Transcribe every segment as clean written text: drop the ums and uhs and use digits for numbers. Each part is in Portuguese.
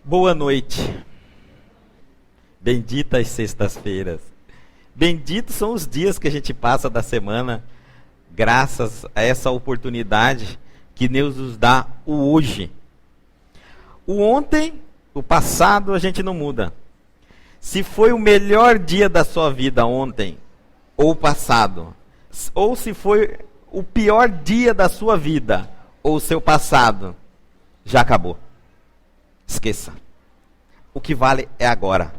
Boa noite. Benditas sextas-feiras. Benditos são os dias que a gente passa da semana, graças a essa oportunidade que Deus nos dá o hoje. O ontem, o passado, a gente não muda. Se foi o melhor dia da sua vida ontem, ou passado, ou se foi o pior dia da sua vida, ou seu passado, já acabou. Esqueça. O que vale é agora.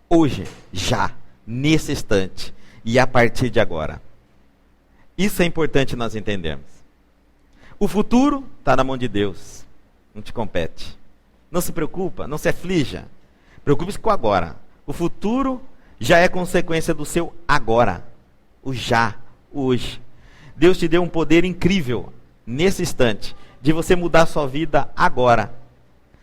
Hoje, já, nesse instante e a partir de agora. Isso é importante nós entendermos. O futuro está na mão de Deus. Não te compete. Não se preocupa, não se aflija. Preocupe-se com o agora. O futuro já é consequência do seu agora. O já, o hoje. Deus te deu um poder incrível, nesse instante, de você mudar a sua vida agora.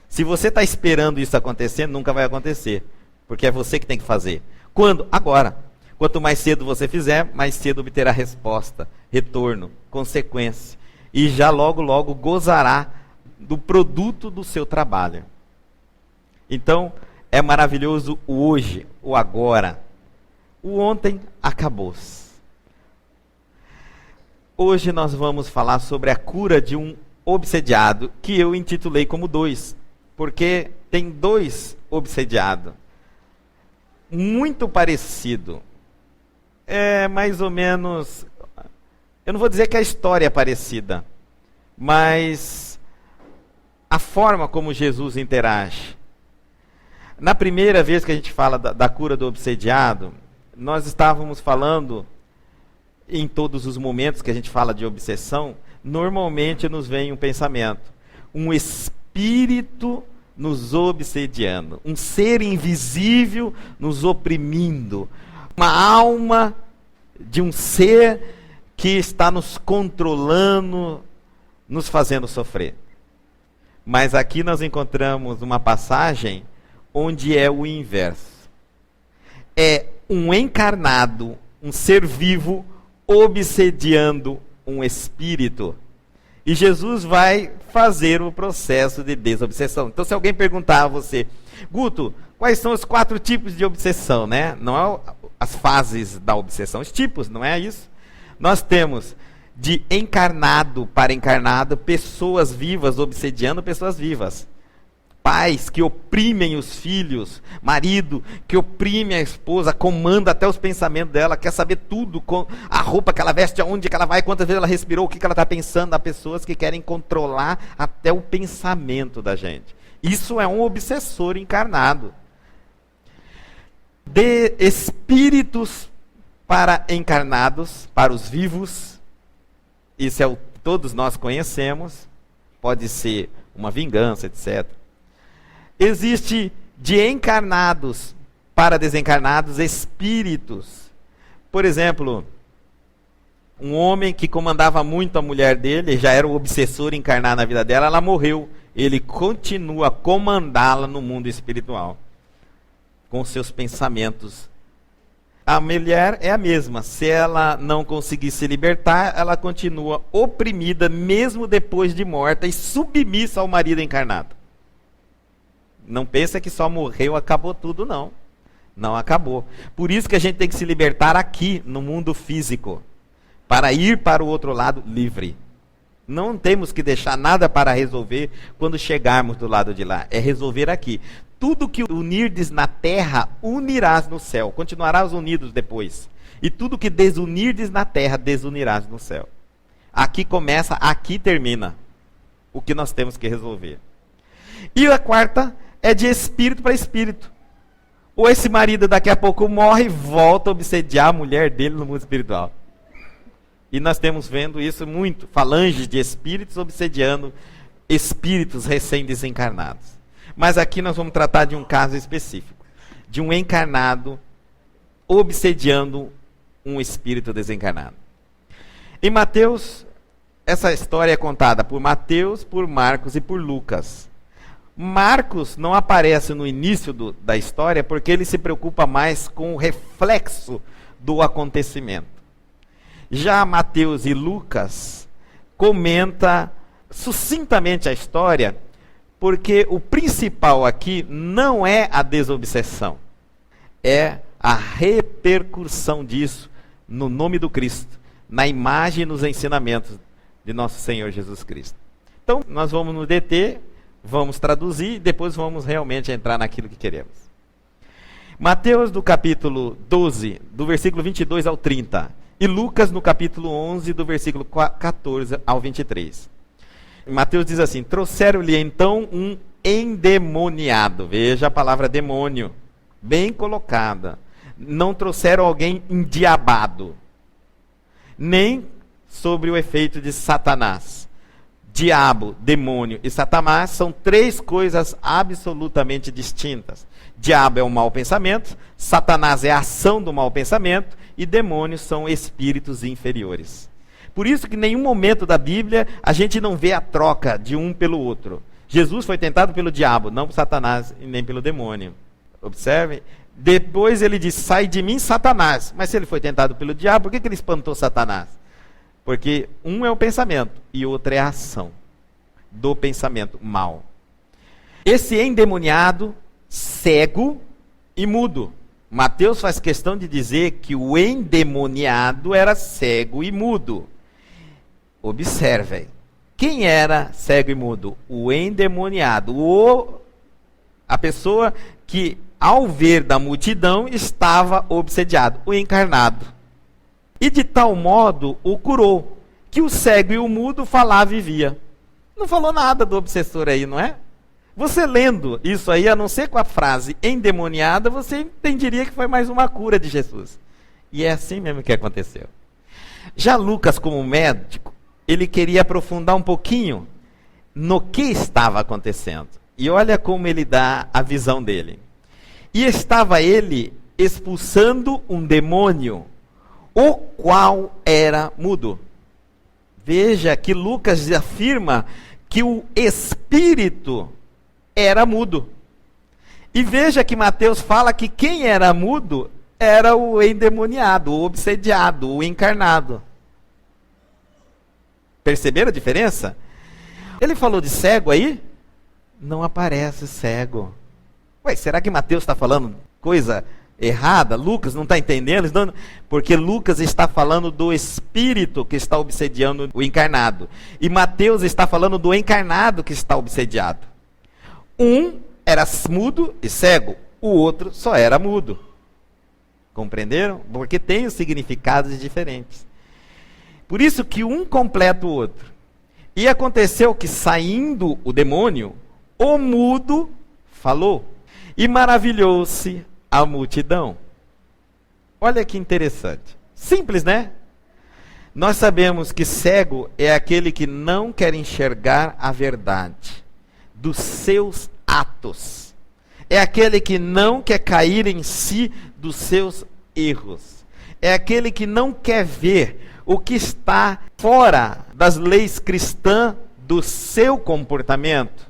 Se você está esperando isso acontecer, nunca vai acontecer. Porque é você que tem que fazer. Quando? Agora. Quanto mais cedo você fizer, mais cedo obterá resposta, retorno, consequência. E já logo, logo gozará do produto do seu trabalho. Então, é maravilhoso o hoje, o agora. O ontem acabou-se. Hoje nós vamos falar sobre a cura de um obsediado, que eu intitulei como 2. Porque tem 2 obsediados. Muito parecido. É mais ou menos... Eu não vou dizer que a história é parecida, mas a forma como Jesus interage. Na primeira vez que a gente fala da cura do obsediado, nós estávamos falando, em todos os momentos que a gente fala de obsessão, normalmente nos vem um pensamento. Um espírito nos obsediando. Um ser invisível nos oprimindo. Uma alma de um ser que está nos controlando, nos fazendo sofrer. Mas aqui nós encontramos uma passagem onde é o inverso. É um encarnado, um ser vivo, obsediando um espírito. E Jesus vai fazer o processo de desobsessão. Então, se alguém perguntar a você, Guto, quais são os 4 tipos de obsessão, né? Não é as fases da obsessão, os tipos, não é isso? Nós temos de encarnado para encarnado, pessoas vivas obsediando pessoas vivas. Pais que oprimem os filhos, marido que oprime a esposa, comanda até os pensamentos dela, quer saber tudo, com a roupa que ela veste, aonde que ela vai, quantas vezes ela respirou, o que ela está pensando. Há pessoas que querem controlar até o pensamento da gente. Isso é um obsessor encarnado. De espíritos para encarnados, para os vivos, isso é o que todos nós conhecemos, pode ser uma vingança, etc. Existe de encarnados para desencarnados espíritos. Por exemplo, um homem que comandava muito a mulher dele, já era o obsessor encarnado na vida dela, ela morreu. Ele continua a comandá-la no mundo espiritual, com seus pensamentos. A mulher é a mesma. Se ela não conseguir se libertar, ela continua oprimida, mesmo depois de morta, e submissa ao marido encarnado. Não pensa que só morreu, acabou tudo, não. Não acabou. Por isso que a gente tem que se libertar aqui, no mundo físico, para ir para o outro lado livre. Não temos que deixar nada para resolver quando chegarmos do lado de lá. É resolver aqui. Tudo que unirdes na terra, unirás no céu. Continuarás unidos depois. E tudo que desunirdes na terra, desunirás no céu. Aqui começa, aqui termina o que nós temos que resolver. E a quarta é de espírito para espírito. Ou esse marido daqui a pouco morre e volta a obsediar a mulher dele no mundo espiritual. E nós temos vendo isso muito. Falanges de espíritos obsediando espíritos recém-desencarnados. Mas aqui nós vamos tratar de um caso específico. De um encarnado obsediando um espírito desencarnado. Em Mateus, essa história é contada por Mateus, por Marcos e por Lucas. Marcos não aparece no início da história porque ele se preocupa mais com o reflexo do acontecimento. Já Mateus e Lucas comenta sucintamente a história Porque o principal aqui não é a desobsessão, é a repercussão disso no nome do Cristo, na imagem e nos ensinamentos de nosso Senhor Jesus Cristo. Então, nós vamos nos deter, vamos traduzir e depois vamos realmente entrar naquilo que queremos. Mateus do capítulo 12, do versículo 22 ao 30. E Lucas no capítulo 11, do versículo 14 ao 23. Mateus diz assim: trouxeram-lhe então um endemoniado. Veja a palavra demônio, bem colocada. Não trouxeram alguém endiabado, nem sobre o efeito de Satanás. Diabo, demônio e Satanás são três coisas absolutamente distintas. Diabo é o mau pensamento, Satanás é a ação do mau pensamento e demônios são espíritos inferiores. Por isso que em nenhum momento da Bíblia a gente não vê a troca de um pelo outro. Jesus foi tentado pelo diabo, não por Satanás e nem pelo demônio. Observe. Depois ele diz: sai de mim, Satanás. Mas se ele foi tentado pelo diabo, por que ele espantou Satanás? Porque um é o pensamento e o outro é a ação do pensamento mau. Esse endemoniado, cego e mudo. Mateus faz questão de dizer que o endemoniado era cego e mudo. Observem. Quem era cego e mudo? O endemoniado. A pessoa que, ao ver da multidão, estava obsediado. O encarnado. E de tal modo o curou, que o cego e o mudo falava e via. Não falou nada do obsessor aí, não é? Você lendo isso aí, a não ser com a frase endemoniada, você entenderia que foi mais uma cura de Jesus. E é assim mesmo que aconteceu. Já Lucas, como médico, ele queria aprofundar um pouquinho no que estava acontecendo. E olha como ele dá a visão dele. E estava ele expulsando um demônio, o qual era mudo. Veja que Lucas afirma que o espírito era mudo. E veja que Mateus fala que quem era mudo era o endemoniado, o obsediado, o encarnado. Perceberam a diferença? Ele falou de cego aí? Não aparece cego. Ué, será que Mateus está falando coisa errada? Lucas não está entendendo? Porque Lucas está falando do espírito que está obsediando o encarnado. E Mateus está falando do encarnado que está obsediado. Um era mudo e cego, o outro só era mudo. Compreenderam? Porque tem os significados diferentes. Por isso que um completa o outro. E aconteceu que, saindo o demônio, o mudo falou. E maravilhou-se a multidão. Olha que interessante. Simples, né? Nós sabemos que cego é aquele que não quer enxergar a verdade dos seus atos. É aquele que não quer cair em si dos seus erros. É aquele que não quer ver o que está fora das leis cristãs do seu comportamento.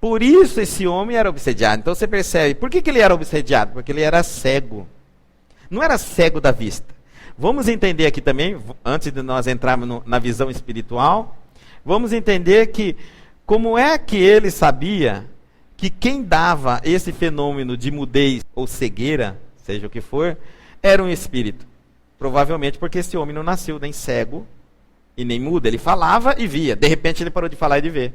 Por isso esse homem era obsediado. Então você percebe, por que ele era obsediado? Porque ele era cego. Não era cego da vista. Vamos entender aqui também, antes de nós entrarmos na visão espiritual, vamos entender que como é que ele sabia que quem dava esse fenômeno de mudez ou cegueira, seja o que for, era um espírito? Provavelmente porque esse homem não nasceu nem cego e nem mudo. Ele falava e via. De repente ele parou de falar e de ver.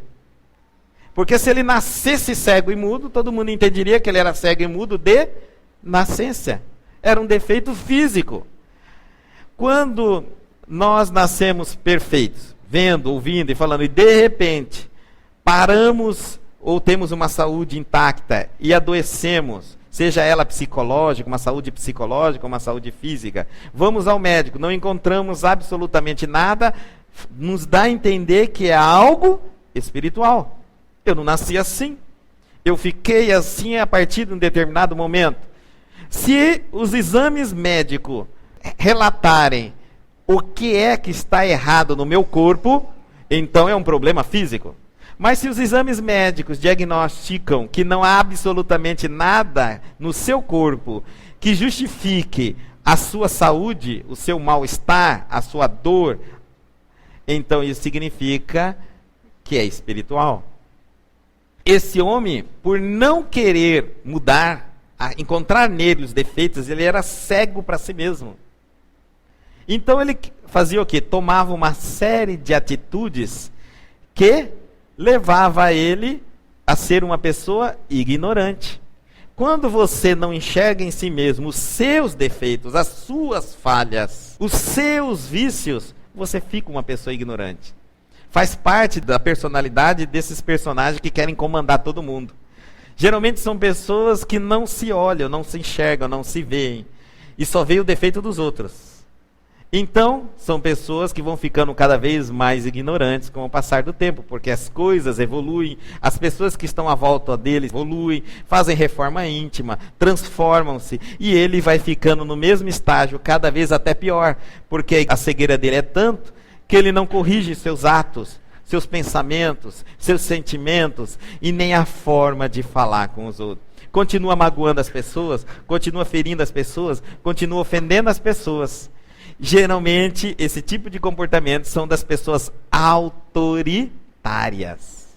Porque se ele nascesse cego e mudo, todo mundo entenderia que ele era cego e mudo de nascença. Era um defeito físico. Quando nós nascemos perfeitos, vendo, ouvindo e falando, e de repente paramos ou temos uma saúde intacta e adoecemos, seja ela psicológica, uma saúde psicológica, uma saúde física, vamos ao médico, não encontramos absolutamente nada, nos dá a entender que é algo espiritual. Eu não nasci assim, eu fiquei assim a partir de um determinado momento. Se os exames médicos relatarem o que é que está errado no meu corpo, então é um problema físico. Mas se os exames médicos diagnosticam que não há absolutamente nada no seu corpo que justifique a sua saúde, o seu mal-estar, a sua dor, então isso significa que é espiritual. esse homem, por não querer mudar, encontrar nele os defeitos, ele era cego para si mesmo. Então ele fazia o quê? Tomava uma série de atitudes que levava ele a ser uma pessoa ignorante. Quando você não enxerga em si mesmo os seus defeitos, as suas falhas, os seus vícios, você fica uma pessoa ignorante. Faz parte da personalidade desses personagens que querem comandar todo mundo. Geralmente são pessoas que não se olham, não se enxergam, não se veem. E só veem o defeito dos outros. Então, são pessoas que vão ficando cada vez mais ignorantes com o passar do tempo, porque as coisas evoluem, as pessoas que estão à volta deles evoluem, fazem reforma íntima, transformam-se, e ele vai ficando no mesmo estágio, cada vez até pior, porque a cegueira dele é tanto que ele não corrige seus atos, seus pensamentos, seus sentimentos, e nem a forma de falar com os outros. Continua magoando as pessoas, continua ferindo as pessoas, continua ofendendo as pessoas. Geralmente, esse tipo de comportamento são das pessoas autoritárias,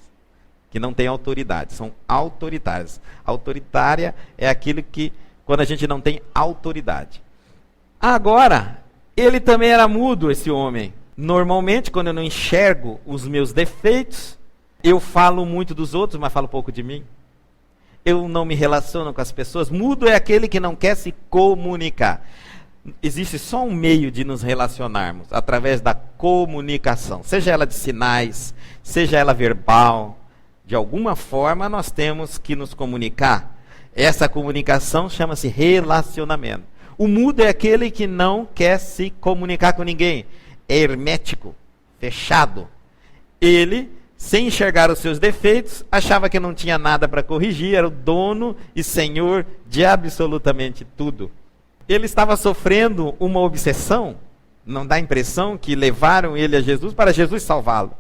que não têm autoridade, são autoritárias. Autoritária é aquilo que, quando a gente não tem autoridade. Agora, ele também era mudo, esse homem. Normalmente, quando eu não enxergo os meus defeitos, eu falo muito dos outros, mas falo pouco de mim. Eu não me relaciono com as pessoas. Mudo é aquele que não quer se comunicar. Existe só um meio de nos relacionarmos, através da comunicação. Seja ela de sinais, seja ela verbal. De alguma forma nós temos que nos comunicar. Essa comunicação chama-se relacionamento. O mudo é aquele que não quer se comunicar com ninguém. É hermético, fechado. Ele, sem enxergar os seus defeitos, achava que não tinha nada para corrigir, era o dono e senhor de absolutamente tudo. Ele estava sofrendo uma obsessão, não dá a impressão que levaram ele a Jesus para Jesus salvá-lo.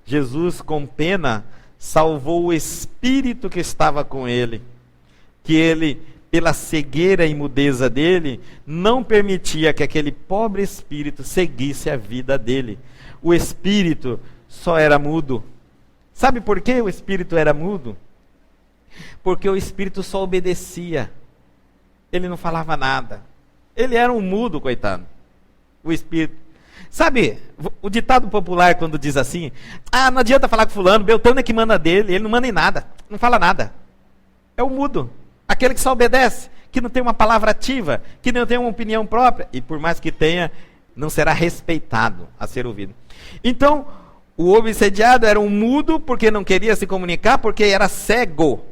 Jesus, com pena, salvou o espírito que estava com ele, que ele, pela cegueira e mudeza dele, não permitia que aquele pobre espírito seguisse a vida dele. O espírito só era mudo. Sabe por que o espírito era mudo? Porque o espírito só obedecia. Ele não falava nada. Ele era um mudo, coitado. O espírito. Sabe, o ditado popular quando diz assim, não adianta falar com fulano, Beltrano é que manda dele, ele não manda em nada, não fala nada. É o mudo. Aquele que só obedece, que não tem uma palavra ativa, que não tem uma opinião própria, e por mais que tenha, não será respeitado a ser ouvido. Então, o obsediado era um mudo porque não queria se comunicar, porque era cego.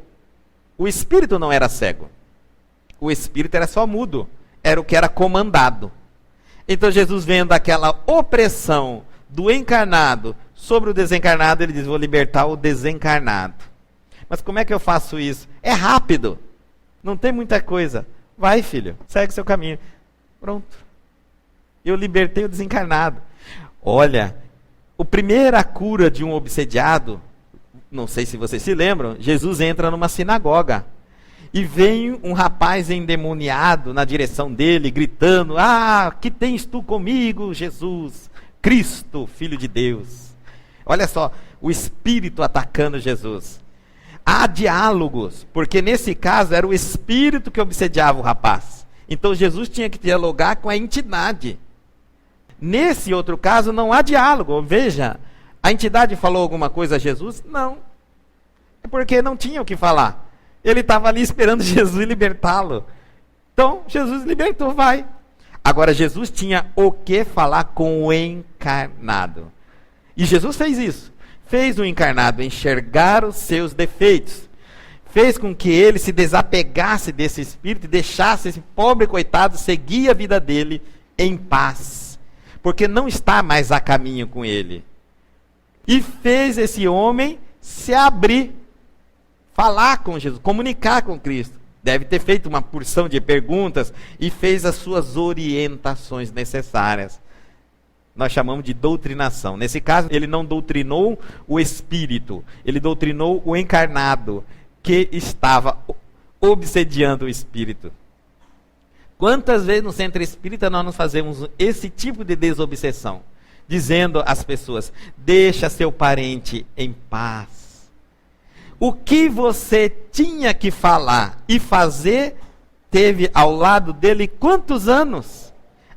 O espírito não era cego. O espírito era só mudo, era o que era comandado. Então Jesus, vendo aquela opressão do encarnado sobre o desencarnado, ele diz, vou libertar o desencarnado. Mas como é que eu faço isso? É rápido, não tem muita coisa. Vai, filho, segue seu caminho. Pronto. Eu libertei o desencarnado. Olha, a primeira cura de um obsediado, não sei se vocês se lembram, Jesus entra numa sinagoga. E vem um rapaz endemoniado na direção dele, gritando, que tens tu comigo, Jesus, Cristo, Filho de Deus. Olha só, o espírito atacando Jesus. Há diálogos, porque nesse caso era o espírito que obsediava o rapaz. Então Jesus tinha que dialogar com a entidade. Nesse outro caso não há diálogo. Veja, a entidade falou alguma coisa a Jesus? Não. É porque não tinha o que falar. Ele estava ali esperando Jesus libertá-lo. Então, Jesus libertou, vai. Agora, Jesus tinha o que falar com o encarnado. E Jesus fez isso. Fez o encarnado enxergar os seus defeitos. Fez com que ele se desapegasse desse espírito e deixasse esse pobre coitado seguir a vida dele em paz. Porque não está mais a caminho com ele. E fez esse homem se abrir. Falar com Jesus, comunicar com Cristo. Deve ter feito uma porção de perguntas e fez as suas orientações necessárias. Nós chamamos de doutrinação. Nesse caso, ele não doutrinou o espírito, ele doutrinou o encarnado, que estava obsediando o espírito. Quantas vezes no centro espírita nós fazemos esse tipo de desobsessão? Dizendo às pessoas, deixa seu parente em paz. O que você tinha que falar e fazer, teve ao lado dele quantos anos?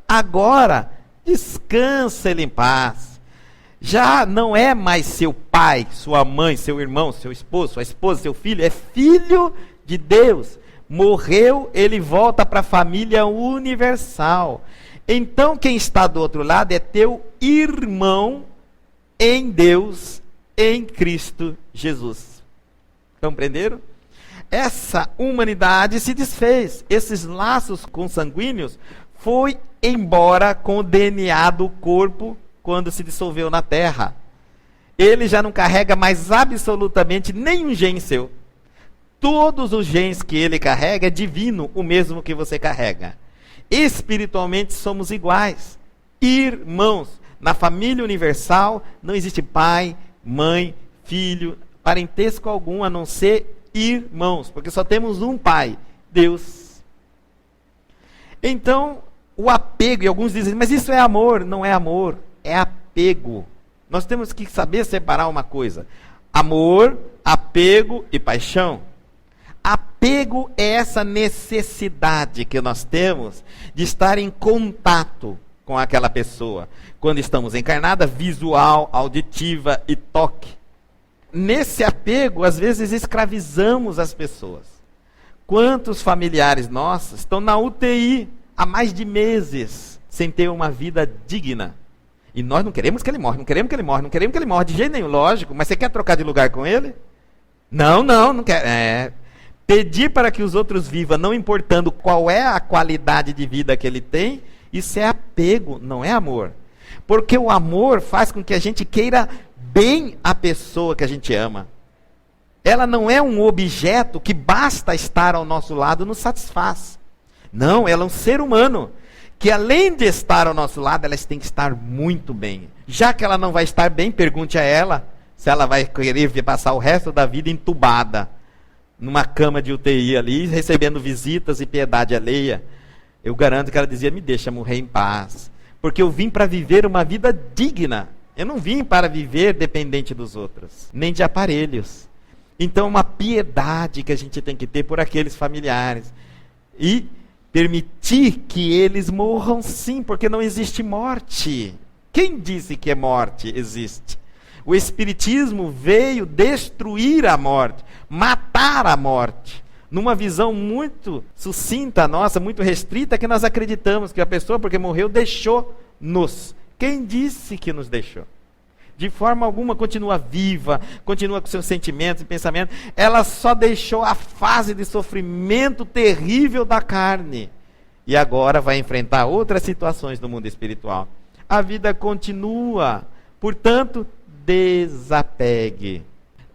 Agora, descansa ele em paz. Já não é mais seu pai, sua mãe, seu irmão, seu esposo, sua esposa, seu filho. É filho de Deus. Morreu, ele volta para a família universal. Então, quem está do outro lado é teu irmão em Deus, em Cristo Jesus. Compreenderam? Essa humanidade se desfez. Esses laços consanguíneos foi embora com o DNA do corpo quando se dissolveu na terra. Ele já não carrega mais absolutamente nenhum gene seu. Todos os genes que ele carrega é divino, o mesmo que você carrega. Espiritualmente somos iguais. Irmãos. Na família universal não existe pai, mãe, filho, parentesco algum, a não ser irmãos, porque só temos um pai, Deus. Então, o apego, e alguns dizem, mas isso é amor. Não é amor, é apego. Nós temos que saber separar uma coisa: amor, apego e paixão. Apego é essa necessidade que nós temos de estar em contato com aquela pessoa. Quando estamos encarnada, visual, auditiva e toque. Nesse apego, às vezes escravizamos as pessoas. Quantos familiares nossos estão na UTI há mais de meses, sem ter uma vida digna? E nós não queremos que ele morra, não queremos que ele morra, não queremos que ele morra de jeito nenhum, lógico. Mas você quer trocar de lugar com ele? Não quer. Pedir para que os outros vivam, não importando qual é a qualidade de vida que ele tem, isso é apego, não é amor. Porque o amor faz com que a gente queira bem a pessoa que a gente ama. Ela não é um objeto que basta estar ao nosso lado nos satisfaz. Não, ela é um ser humano que, além de estar ao nosso lado, ela tem que estar muito bem. Já que ela não vai estar bem, pergunte a ela se ela vai querer passar o resto da vida entubada numa cama de UTI ali, recebendo visitas e piedade alheia. Eu garanto que ela dizia, me deixa morrer em paz. Porque eu vim para viver uma vida digna. Eu não vim para viver dependente dos outros, nem de aparelhos. Então, uma piedade que a gente tem que ter por aqueles familiares. E permitir que eles morram sim, porque não existe morte. Quem disse que a morte existe? O Espiritismo veio destruir a morte, matar a morte. Numa visão muito sucinta nossa, muito restrita, que nós acreditamos que a pessoa, porque morreu, deixou-nos. Quem disse que nos deixou? De forma alguma continua viva, continua com seus sentimentos e pensamentos. Ela só deixou a fase de sofrimento terrível da carne. E agora vai enfrentar outras situações no mundo espiritual. A vida continua. Portanto, desapegue.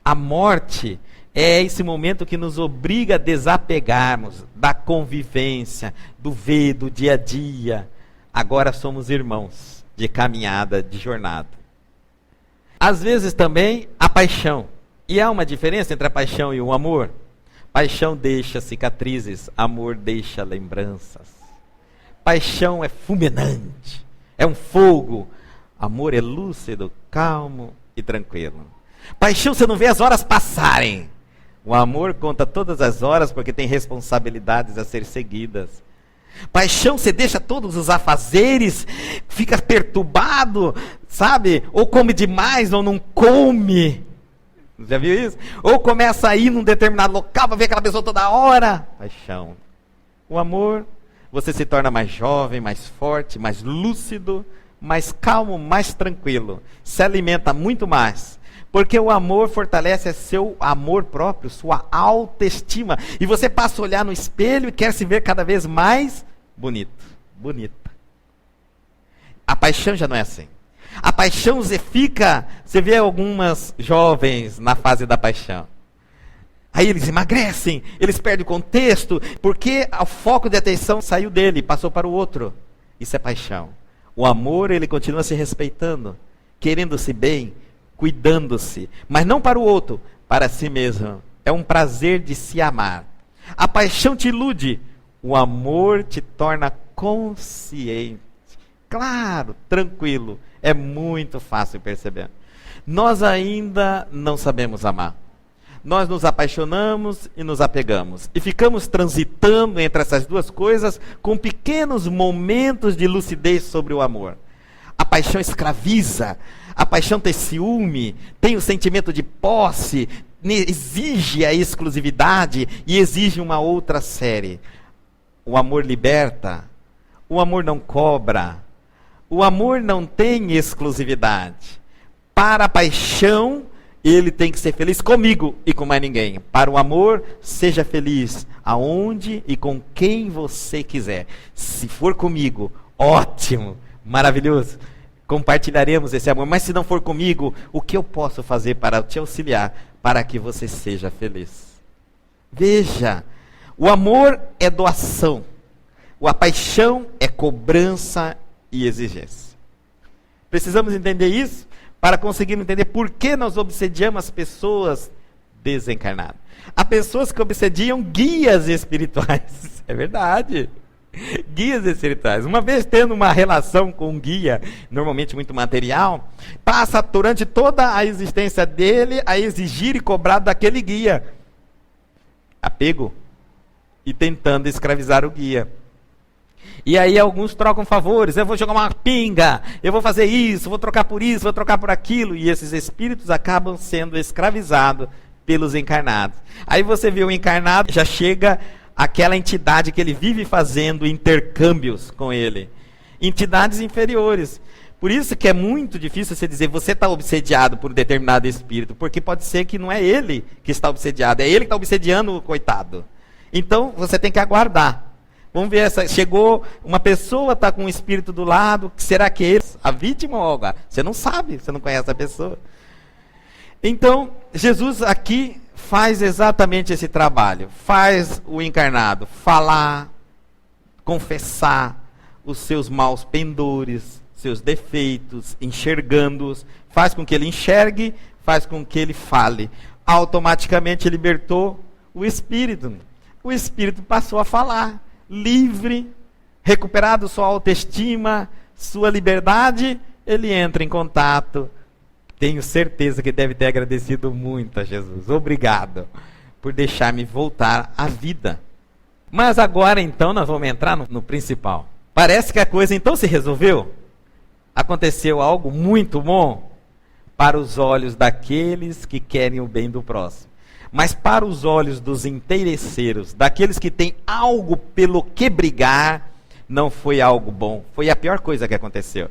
A morte é esse momento que nos obriga a desapegarmos da convivência, do ver, do dia a dia. Agora somos irmãos de caminhada, de jornada. Às vezes também a paixão. E há uma diferença entre a paixão e o amor. Paixão deixa cicatrizes, amor deixa lembranças. Paixão é fulminante, é um fogo. Amor é lúcido, calmo e tranquilo. Paixão você não vê as horas passarem. O amor conta todas as horas porque tem responsabilidades a ser seguidas. Paixão você deixa todos os afazeres, fica perturbado, sabe? Ou come demais ou não come. Já viu isso? Ou começa a ir num determinado local para ver aquela pessoa toda hora. Paixão. O amor, você se torna mais jovem, mais forte, mais lúcido, mais calmo, mais tranquilo. Se alimenta muito mais. Porque o amor fortalece seu amor próprio, sua autoestima. E você passa a olhar no espelho e quer se ver cada vez mais bonito, bonita. A paixão já não é assim. A paixão você vê algumas jovens na fase da paixão. Aí eles emagrecem, eles perdem o contexto, porque o foco de atenção saiu dele, passou para o outro. Isso é paixão. O amor, ele continua se respeitando, querendo-se bem, cuidando-se, mas não para o outro, para si mesmo. É um prazer de se amar. A paixão te ilude, o amor te torna consciente. Claro, tranquilo, é muito fácil perceber. Nós ainda não sabemos amar. nós nos apaixonamos e nos apegamos. E ficamos transitando entre essas duas coisas com pequenos momentos de lucidez sobre o amor. A paixão escraviza, a paixão tem ciúme, tem o sentimento de posse, exige a exclusividade e exige uma outra série. O amor liberta, o amor não cobra, o amor não tem exclusividade. Para a paixão, ele tem que ser feliz comigo e com mais ninguém. Para o amor, seja feliz aonde e com quem você quiser. Se for comigo, ótimo, maravilhoso. Compartilharemos esse amor. Mas se não for comigo, o que eu posso fazer para te auxiliar para que você seja feliz? Veja, o amor é doação. A paixão é cobrança e exigência. Precisamos entender isso para conseguir entender por que nós obsediamos as pessoas desencarnadas. Há pessoas que obsediam guias espirituais. É verdade. Guias espirituais. Uma vez tendo uma relação com um guia, normalmente muito material, passa durante toda a existência dele a exigir e cobrar daquele guia. Apego. E tentando escravizar o guia. E aí alguns trocam favores, eu vou jogar uma pinga, eu vou fazer isso, vou trocar por isso, vou trocar por aquilo. E esses espíritos acabam sendo escravizados pelos encarnados. Aí você vê o encarnado, já chega aquela entidade que ele vive fazendo intercâmbios com ele. Entidades inferiores. Por isso que é muito difícil você dizer, você está obsediado por um determinado espírito, porque pode ser que não é ele que está obsediado, é ele que está obsediando o coitado. Então você tem que aguardar. Vamos ver, chegou uma pessoa, está com um espírito do lado, será que é ele? A vítima ou algo? Você não sabe, você não conhece a pessoa. Então, Jesus aqui faz exatamente esse trabalho. Faz o encarnado falar, confessar os seus maus pendores, seus defeitos, enxergando-os. Faz com que ele enxergue, faz com que ele fale. Automaticamente libertou o espírito. O espírito passou a falar. Livre, recuperado sua autoestima, sua liberdade, ele entra em contato. Tenho certeza que deve ter agradecido muito a Jesus. Obrigado por deixar-me voltar à vida. Mas agora então nós vamos entrar no principal. Parece que a coisa então se resolveu. Aconteceu algo muito bom para os olhos daqueles que querem o bem do próximo. Mas para os olhos dos interesseiros, daqueles que têm algo pelo que brigar, não foi algo bom. Foi a pior coisa que aconteceu.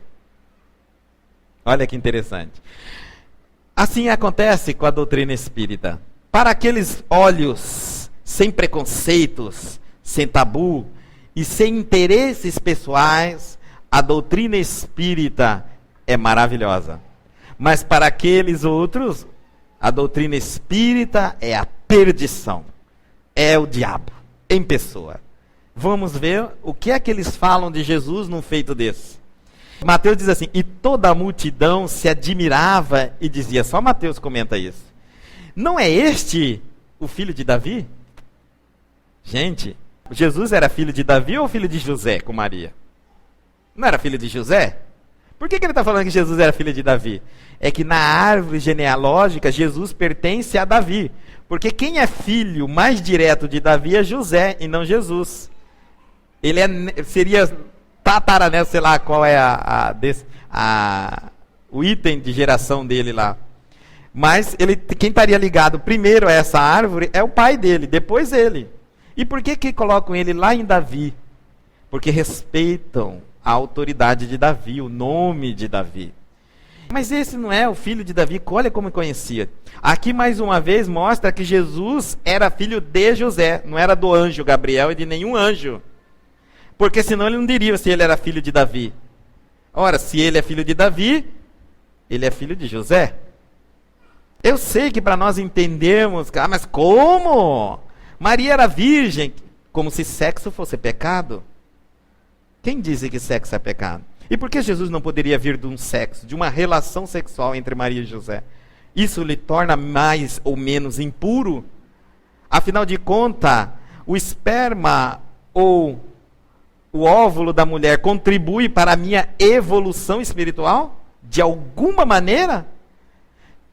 Olha que interessante. Assim acontece com a doutrina espírita. Para aqueles olhos sem preconceitos, sem tabu e sem interesses pessoais, a doutrina espírita é maravilhosa. Mas para aqueles outros, a doutrina espírita é a perdição. É o diabo em pessoa. Vamos ver o que é que eles falam de Jesus num feito desse. Mateus diz assim, e toda a multidão se admirava e dizia, só Mateus comenta isso. Não é este o filho de Davi? Gente, Jesus era filho de Davi ou filho de José com Maria? Não era filho de José? Por que ele está falando que Jesus era filho de Davi? É que na árvore genealógica, Jesus pertence a Davi. Porque quem é filho mais direto de Davi é José e não Jesus. Ele seria tataraneto, sei lá qual é o item de geração dele lá. Mas quem estaria ligado primeiro a essa árvore é o pai dele, depois ele. E por que colocam ele lá em Davi? Porque respeitam a autoridade de Davi, o nome de Davi. Mas esse não é o filho de Davi, olha como conhecia. Aqui mais uma vez mostra que Jesus era filho de José, não era do anjo Gabriel e de nenhum anjo. Porque senão ele não diria se ele era filho de Davi. Ora, se ele é filho de Davi, ele é filho de José. Eu sei que para nós entendermos, mas como? Maria era virgem, como se sexo fosse pecado. Quem disse que sexo é pecado? E por que Jesus não poderia vir de um sexo, de uma relação sexual entre Maria e José? Isso lhe torna mais ou menos impuro? Afinal de contas, o esperma ou o óvulo da mulher contribui para a minha evolução espiritual? De alguma maneira?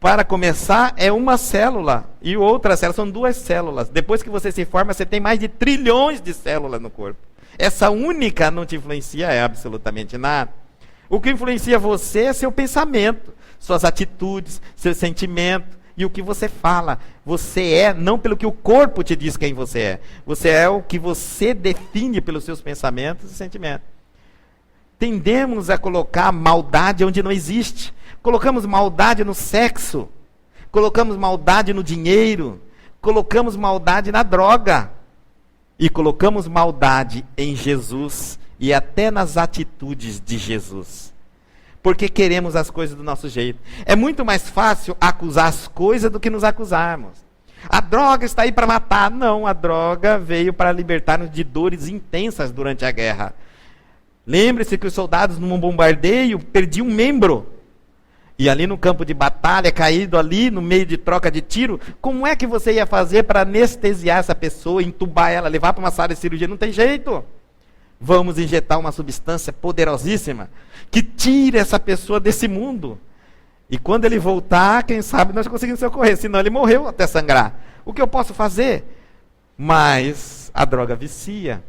para começar, é uma célula e outra célula, são 2 células. Depois que você se forma, você tem mais de trilhões de células no corpo. Essa única não te influencia absolutamente nada. O que influencia você é seu pensamento, suas atitudes, seu sentimento e o que você fala. Você é não pelo que o corpo te diz quem você é. Você é o que você define pelos seus pensamentos e sentimentos. Tendemos a colocar maldade onde não existe. Colocamos maldade no sexo. Colocamos maldade no dinheiro. Colocamos maldade na droga. E colocamos maldade em Jesus e até nas atitudes de Jesus. Porque queremos as coisas do nosso jeito. É muito mais fácil acusar as coisas do que nos acusarmos. A droga está aí para matar. Não, a droga veio para libertar-nos de dores intensas durante a guerra. Lembre-se que os soldados num bombardeio perdiam um membro. E ali no campo de batalha, caído ali no meio de troca de tiro, como é que você ia fazer para anestesiar essa pessoa, entubar ela, levar para uma sala de cirurgia? Não tem jeito. Vamos injetar uma substância poderosíssima que tire essa pessoa desse mundo. E quando ele voltar, quem sabe nós conseguimos socorrer, senão ele morreu até sangrar. O que eu posso fazer? Mas a droga vicia.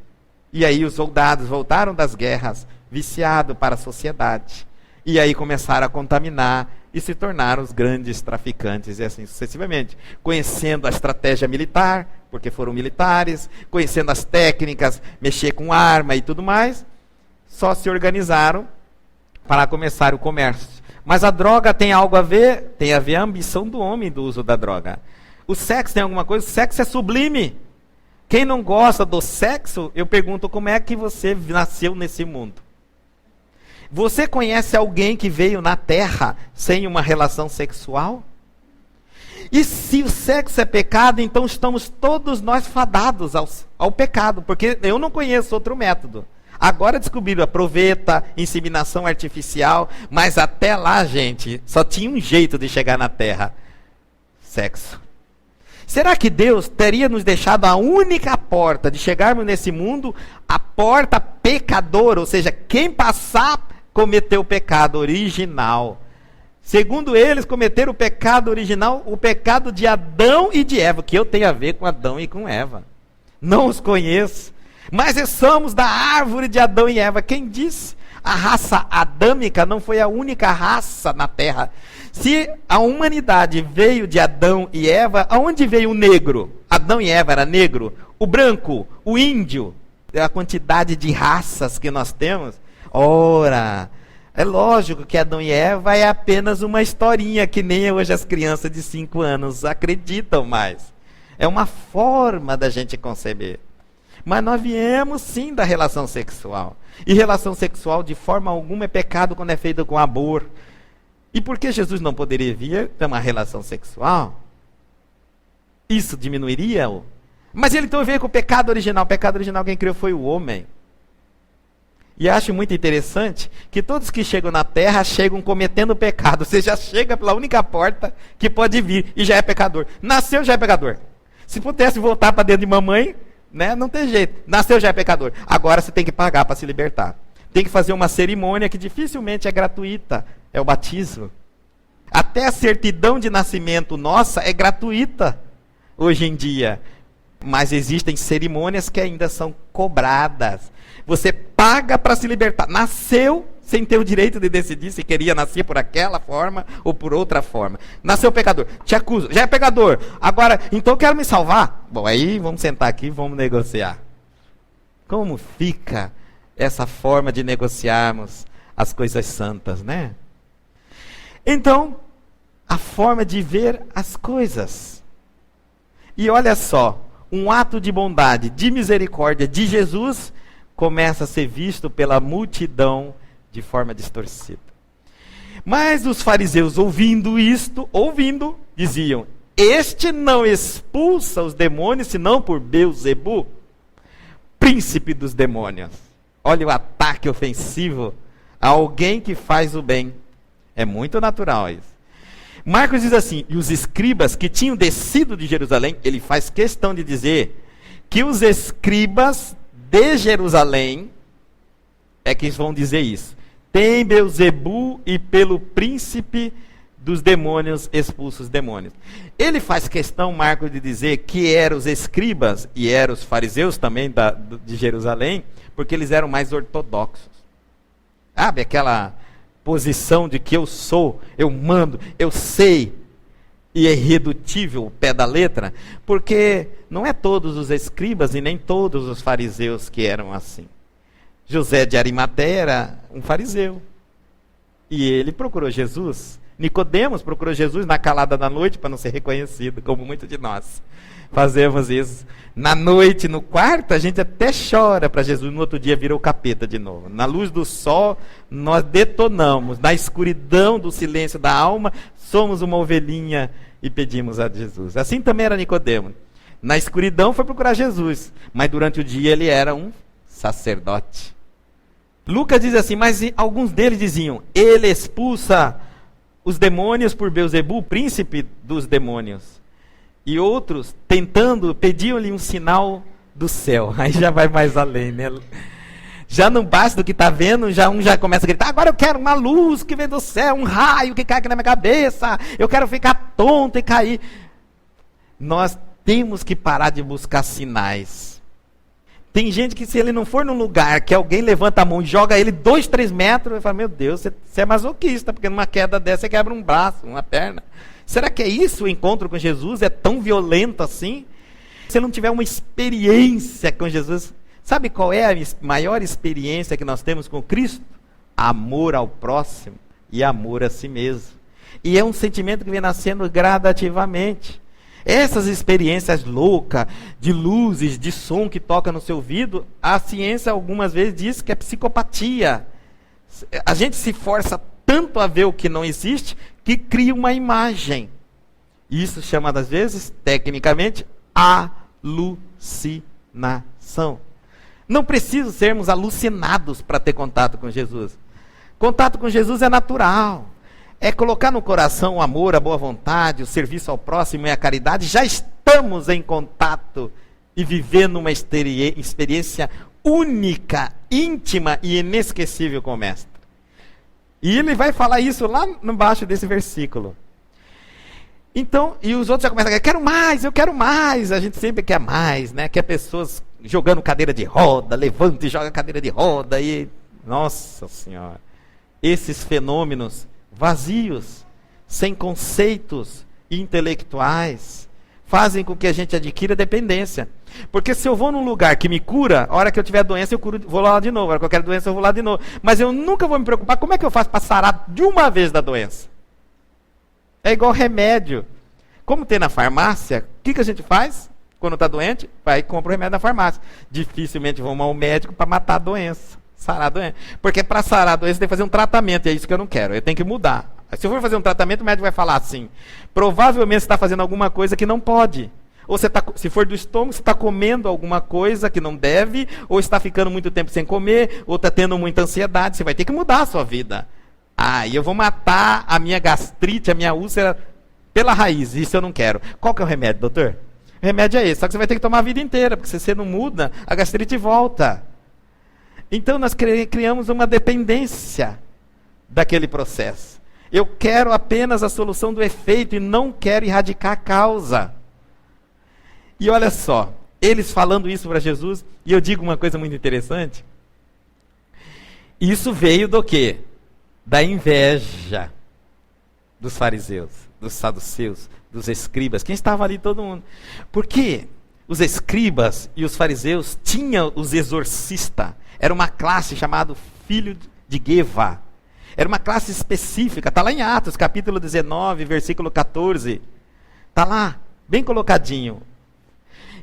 E aí os soldados voltaram das guerras viciados para a sociedade. E aí começaram a contaminar e se tornaram os grandes traficantes e assim sucessivamente. Conhecendo a estratégia militar, porque foram militares, conhecendo as técnicas, mexer com arma e tudo mais, só se organizaram para começar o comércio. Mas a droga tem algo a ver? Tem a ver a ambição do homem do uso da droga. O sexo tem alguma coisa? O sexo é sublime. Quem não gosta do sexo, eu pergunto, como é que você nasceu nesse mundo? Você conhece alguém que veio na Terra sem uma relação sexual? E se o sexo é pecado, então estamos todos nós fadados ao pecado, porque eu não conheço outro método. Agora descobriram a proveta, inseminação artificial, mas até lá, gente, só tinha um jeito de chegar na Terra: sexo. Será que Deus teria nos deixado a única porta de chegarmos nesse mundo, a porta pecadora, ou seja, quem passar cometeu o pecado original? Segundo eles, cometeram o pecado original, o pecado de Adão e de Eva, que eu tenho a ver com Adão e com Eva. Não os conheço, mas somos da árvore de Adão e Eva. Quem disse? A raça adâmica não foi a única raça na Terra. Se a humanidade veio de Adão e Eva, aonde veio o negro? Adão e Eva era negro. O branco, o índio. A quantidade de raças que nós temos. Ora, é lógico que Adão e Eva é apenas uma historinha, que nem hoje as crianças de 5 anos acreditam mais. É uma forma da gente conceber. Mas nós viemos sim da relação sexual. E relação sexual de forma alguma é pecado quando é feita com amor. E por que Jesus não poderia vir ter uma relação sexual? Isso diminuiria? Mas ele então veio com o pecado original. O pecado original quem criou foi o homem. E acho muito interessante que todos que chegam na Terra chegam cometendo pecado. Você já chega pela única porta que pode vir e já é pecador. Nasceu, já é pecador. Se pudesse voltar para dentro de mamãe, né, não tem jeito. Nasceu, já é pecador. Agora você tem que pagar para se libertar. Tem que fazer uma cerimônia que dificilmente é gratuita. É o batismo. Até a certidão de nascimento nossa é gratuita hoje em dia. Mas existem cerimônias que ainda são cobradas. Você paga para se libertar. Nasceu sem ter o direito de decidir se queria nascer por aquela forma ou por outra forma. Nasceu pecador. Te acuso. Já é pecador. Agora, então eu quero me salvar. Bom, aí vamos sentar aqui e vamos negociar. Como fica essa forma de negociarmos as coisas santas, né? Então, a forma de ver as coisas. E olha só, um ato de bondade, de misericórdia de Jesus começa a ser visto pela multidão de forma distorcida. Mas os fariseus, ouvindo isto, diziam: este não expulsa os demônios, senão por Beelzebu, príncipe dos demônios. Olha o ataque ofensivo a alguém que faz o bem. É muito natural isso. Marcos diz assim: e os escribas que tinham descido de Jerusalém, ele faz questão de dizer que os escribas de Jerusalém é que vão dizer isso. Tem Beelzebu e pelo príncipe dos demônios expulsos demônios. Ele faz questão, Marcos, de dizer que eram os escribas e eram os fariseus também de Jerusalém, porque eles eram mais ortodoxos. Sabe aquela posição de que eu sou, eu mando, eu sei, e é irredutível o pé da letra, porque não é todos os escribas e nem todos os fariseus que eram assim. José de Arimateia era um fariseu, e ele procurou Jesus. Nicodemos procurou Jesus na calada da noite para não ser reconhecido, como muitos de nós fazemos isso. Na noite, no quarto, a gente até chora para Jesus, no outro dia vira o capeta de novo. Na luz do sol, nós detonamos. Na escuridão do silêncio da alma, somos uma ovelhinha e pedimos a Jesus. Assim também era Nicodemo. Na escuridão foi procurar Jesus, mas durante o dia ele era um sacerdote. Lucas diz assim, mas alguns deles diziam, ele expulsa os demônios por Beelzebu, príncipe dos demônios. E outros, tentando, pediam-lhe um sinal do céu. Aí já vai mais além, né? Já não basta do que está vendo, um já começa a gritar, agora eu quero uma luz que vem do céu, um raio que cai aqui na minha cabeça, eu quero ficar tonto e cair. Nós temos que parar de buscar sinais. Tem gente que se ele não for num lugar que alguém levanta a mão e joga ele 2, 3 metros, ele fala, meu Deus, você é masoquista, porque numa queda dessa você quebra um braço, uma perna. Será que é isso o encontro com Jesus? É tão violento assim? Se não tiver uma experiência com Jesus, sabe qual é a maior experiência que nós temos com Cristo? Amor ao próximo e amor a si mesmo. E é um sentimento que vem nascendo gradativamente. Essas experiências loucas, de luzes, de som que toca no seu ouvido, a ciência algumas vezes diz que é psicopatia. A gente se força tanto a ver o que não existe, que cria uma imagem. Isso chama, às vezes, tecnicamente, alucinação. Não precisa sermos alucinados para ter contato com Jesus. Contato com Jesus é natural. É colocar no coração o amor, a boa vontade, o serviço ao próximo e a caridade. Já estamos em contato e vivendo uma experiência única, íntima e inesquecível com o Mestre. E ele vai falar isso lá embaixo desse versículo. Então, e os outros já começam a dizer, eu quero mais. A gente sempre quer mais, né? Quer pessoas jogando cadeira de roda, levanta e joga cadeira de roda. E, nossa Senhora, esses fenômenos vazios, sem conceitos intelectuais, fazem com que a gente adquira dependência. Porque se eu vou num lugar que me cura, a hora que eu tiver doença, eu vou lá de novo. A hora que eu quero doença, eu vou lá de novo. Mas eu nunca vou me preocupar, como é que eu faço para sarar de uma vez da doença? É igual remédio. Como tem na farmácia, o que a gente faz quando está doente? Vai e compra o remédio na farmácia. Dificilmente vamos ao médico para matar a doença, sarar a doença. Porque para sarar a doença tem que fazer um tratamento, e é isso que eu não quero. Eu tenho que mudar. Se eu for fazer um tratamento, o médico vai falar assim, provavelmente você está fazendo alguma coisa que não pode. Ou você tá, se for do estômago, você está comendo alguma coisa que não deve, ou está ficando muito tempo sem comer, ou está tendo muita ansiedade, você vai ter que mudar a sua vida. E eu vou matar a minha gastrite, a minha úlcera pela raiz, isso eu não quero. Qual que é o remédio, doutor? O remédio é esse, só que você vai ter que tomar a vida inteira, porque se você não muda, a gastrite volta. Então nós criamos uma dependência daquele processo. Eu quero apenas a solução do efeito e não quero erradicar a causa. E olha só, eles falando isso para Jesus, e eu digo uma coisa muito interessante. Isso veio do quê? Da inveja dos fariseus, dos saduceus, dos escribas. Quem estava ali? Todo mundo. Porque os escribas e os fariseus tinham os exorcistas. Era uma classe chamada filho de Geva. Era uma classe específica. Está lá em Atos, capítulo 19, versículo 14. Está lá, bem colocadinho.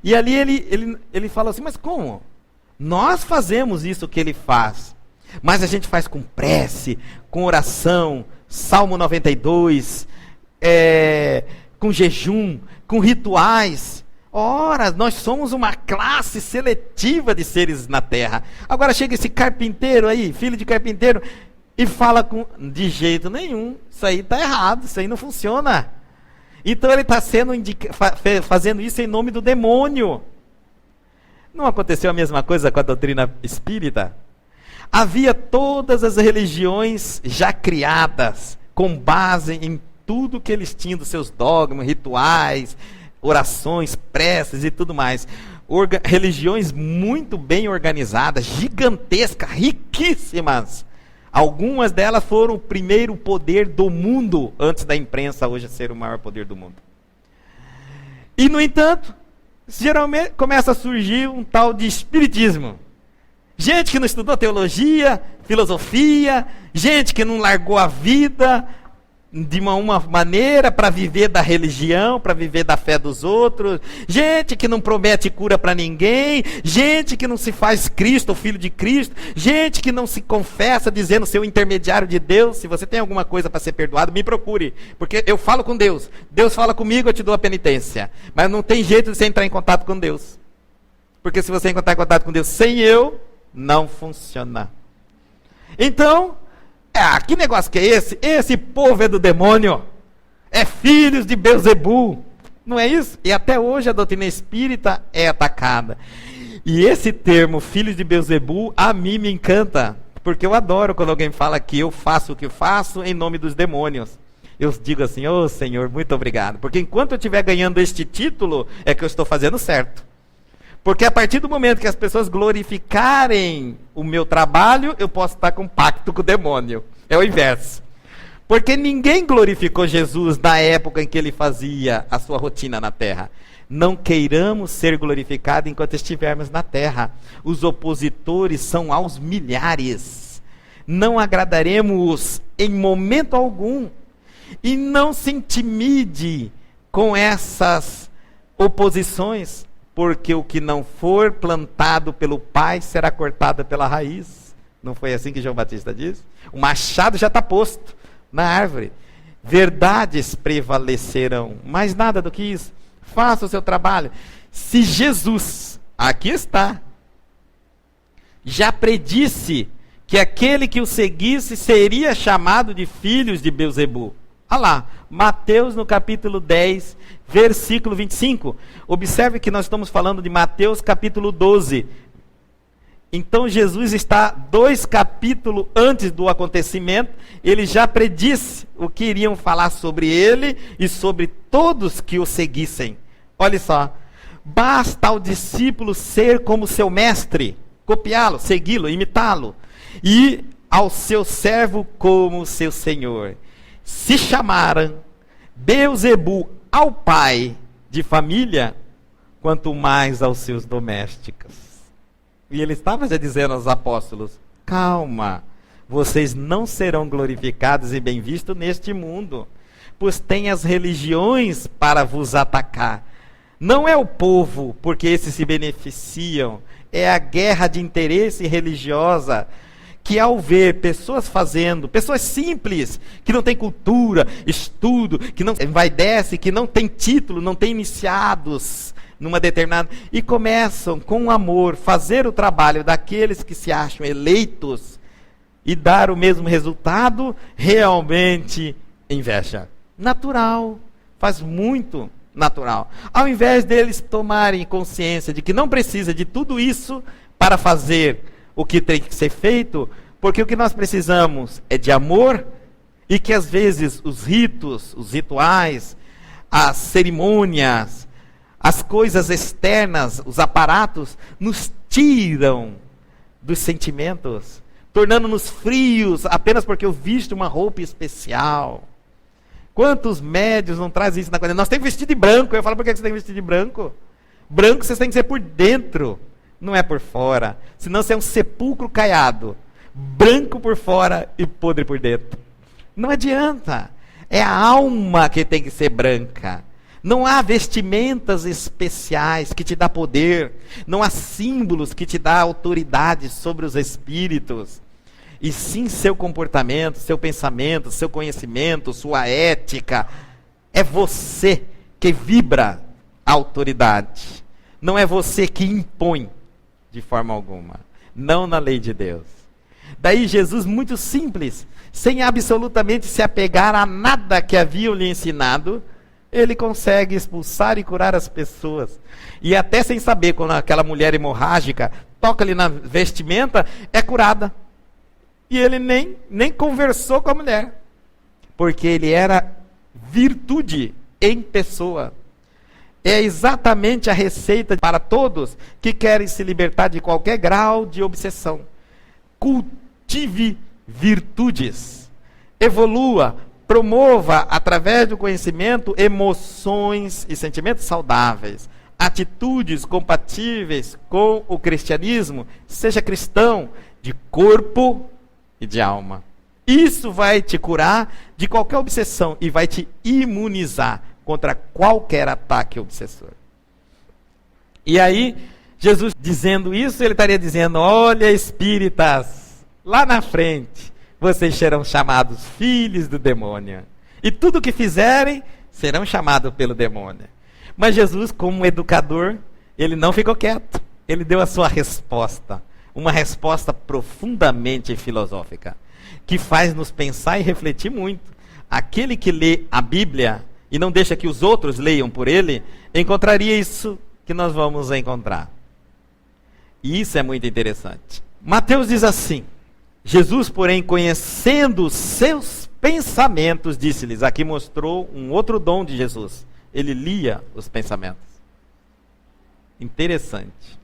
E ali ele fala assim, mas como? Nós fazemos isso que ele faz, mas a gente faz com prece, com oração, Salmo 92, com jejum, com rituais. Ora, nós somos uma classe seletiva de seres na terra. Agora chega esse carpinteiro aí, filho de carpinteiro, e fala de jeito nenhum, isso aí está errado, isso aí não funciona. Então ele está fazendo isso em nome do demônio. Não aconteceu a mesma coisa com a doutrina espírita? Havia todas as religiões já criadas, com base em tudo que eles tinham, dos seus dogmas, rituais, orações, preces e tudo mais. Religiões muito bem organizadas, gigantescas, riquíssimas. Algumas delas foram o primeiro poder do mundo, antes da imprensa hoje ser o maior poder do mundo. E, no entanto, geralmente começa a surgir um tal de espiritismo. Gente que não estudou teologia, filosofia, gente que não largou a vida de uma maneira para viver da religião, para viver da fé dos outros, gente que não promete cura para ninguém, gente que não se faz Cristo, ou filho de Cristo, gente que não se confessa dizendo ser o intermediário de Deus. Se você tem alguma coisa para ser perdoado, me procure, porque eu falo com Deus, Deus fala comigo, eu te dou a penitência, mas não tem jeito de você entrar em contato com Deus, porque se você entrar em contato com Deus sem eu, não funciona. Então, que negócio que é esse? Esse povo é do demônio. É filhos de Belzebu. Não é isso? E até hoje a doutrina espírita é atacada. E esse termo, filhos de Belzebu, a mim me encanta. Porque eu adoro quando alguém fala que eu faço o que faço em nome dos demônios. Eu digo assim, ô Senhor, muito obrigado. Porque enquanto eu estiver ganhando este título, é que eu estou fazendo certo. Porque a partir do momento que as pessoas glorificarem o meu trabalho, eu posso estar com pacto com o demônio. É o inverso. Porque ninguém glorificou Jesus na época em que ele fazia a sua rotina na terra. Não queiramos ser glorificados enquanto estivermos na terra. Os opositores são aos milhares. Não agradaremos em momento algum. E não se intimide com essas oposições. Porque o que não for plantado pelo Pai será cortado pela raiz. Não foi assim que João Batista disse? O machado já está posto na árvore. Verdades prevalecerão. Mais nada do que isso. Faça o seu trabalho. Se Jesus, aqui está, já predisse que aquele que o seguisse seria chamado de filhos de Belzebu. Olha lá, Mateus no capítulo 10, versículo 25. Observe que nós estamos falando de Mateus capítulo 12. Então Jesus está 2 capítulos antes do acontecimento. Ele já predisse o que iriam falar sobre ele e sobre todos que o seguissem. Olha só, basta ao discípulo ser como seu mestre, copiá-lo, segui-lo, imitá-lo. E ao seu servo como seu senhor. Se chamaram Belzebu ao pai de família, quanto mais aos seus domésticos. E ele estava já dizendo aos apóstolos, calma, vocês não serão glorificados e bem vistos neste mundo, pois tem as religiões para vos atacar. Não é o povo, porque esses se beneficiam, é a guerra de interesse religiosa, que ao ver pessoas fazendo, pessoas simples, que não têm cultura, estudo, que não envaidece, que não tem título, não tem iniciados numa determinada, e começam com amor fazer o trabalho daqueles que se acham eleitos e dar o mesmo resultado, realmente inveja. Natural, faz muito natural. Ao invés deles tomarem consciência de que não precisa de tudo isso para fazer o que tem que ser feito, porque o que nós precisamos é de amor, e que às vezes os ritos, os rituais, as cerimônias, as coisas externas, os aparatos, nos tiram dos sentimentos, tornando-nos frios apenas porque eu visto uma roupa especial. Quantos médios não trazem isso na coisa? Nós temos que vestir de branco. Eu falo, por que você tem que vestir de branco? Branco vocês têm que ser por dentro, não é por fora. Senão você é um sepulcro caiado, branco por fora e podre por dentro. Não adianta. É a alma que tem que ser branca. Não há vestimentas especiais que te dá poder. Não há símbolos que te dá autoridade sobre os espíritos. E sim seu comportamento, seu pensamento, seu conhecimento, sua ética. É você que vibra a autoridade. Não é você que impõe de forma alguma. Não na lei de Deus. Daí Jesus, muito simples, sem absolutamente se apegar a nada que haviam lhe ensinado, ele consegue expulsar e curar as pessoas. E até sem saber, quando aquela mulher hemorrágica toca ali na vestimenta, é curada. E ele nem conversou com a mulher. Porque ele era virtude em pessoa. É exatamente a receita para todos que querem se libertar de qualquer grau de obsessão. Cultive virtudes. Evolua, promova, através do conhecimento, emoções e sentimentos saudáveis. Atitudes compatíveis com o cristianismo. Seja cristão de corpo e de alma. Isso vai te curar de qualquer obsessão e vai te imunizar contra qualquer ataque obsessor. E aí, Jesus dizendo isso, ele estaria dizendo: olha, espíritas, lá na frente, vocês serão chamados filhos do demônio. E tudo que fizerem, serão chamados pelo demônio. Mas Jesus, como educador, ele não ficou quieto. Ele deu a sua resposta. Uma resposta profundamente filosófica, que faz nos pensar e refletir muito. Aquele que lê a Bíblia e não deixa que os outros leiam por ele, encontraria isso que nós vamos encontrar. E isso é muito interessante. Mateus diz assim: Jesus, porém, conhecendo os seus pensamentos, disse-lhes. Aqui mostrou um outro dom de Jesus. Ele lia os pensamentos. Interessante.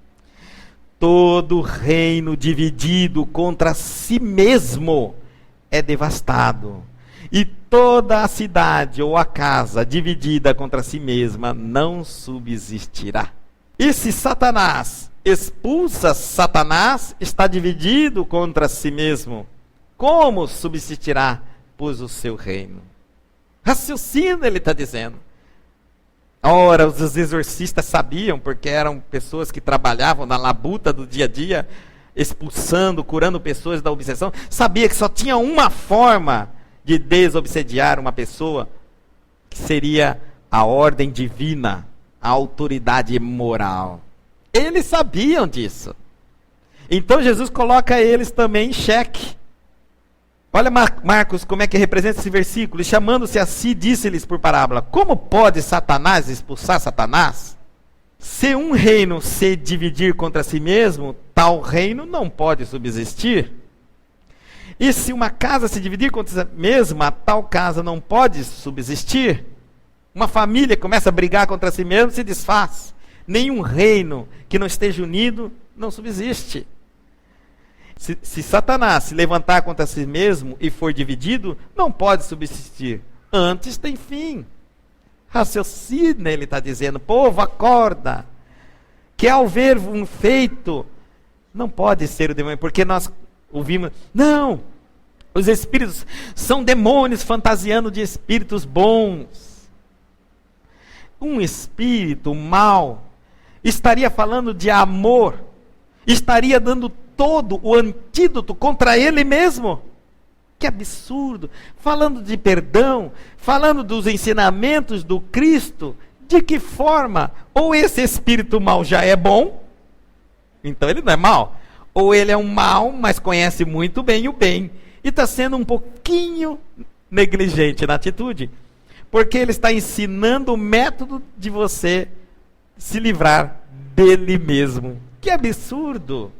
Todo reino dividido contra si mesmo é devastado. E toda a cidade ou a casa dividida contra si mesma não subsistirá. E se Satanás expulsa Satanás, está dividido contra si mesmo. Como subsistirá, pois, o seu reino? Raciocina, ele está dizendo. Ora, os exorcistas sabiam, porque eram pessoas que trabalhavam na labuta do dia a dia, expulsando, curando pessoas da obsessão. Sabia que só tinha uma forma de desobsediar uma pessoa, que seria a ordem divina, a autoridade moral. Eles sabiam disso. Então Jesus coloca eles também em xeque. Olha Marcos como é que representa esse versículo. E chamando-se a si, disse-lhes por parábola: como pode Satanás expulsar Satanás? Se um reino se dividir contra si mesmo, tal reino não pode subsistir. E se uma casa se dividir contra si mesma, tal casa não pode subsistir. Uma família começa a brigar contra si mesma, se desfaz. Nenhum reino que não esteja unido não subsiste. Se Satanás se levantar contra si mesmo e for dividido, não pode subsistir. Antes tem fim. Raciocina, ele está dizendo. Povo, acorda. Que ao ver um feito, não pode ser o demônio, porque nós ouvimos, não, os espíritos são demônios fantasiando de espíritos bons. Um espírito mau estaria falando de amor, estaria dando todo o antídoto contra ele mesmo. Que absurdo! Falando de perdão, falando dos ensinamentos do Cristo, de que forma? Ou esse espírito mau já é bom, então ele não é mau, ou ele é um mau, mas conhece muito bem o bem, e está sendo um pouquinho negligente na atitude, porque ele está ensinando o método de você se livrar dele mesmo. Que absurdo!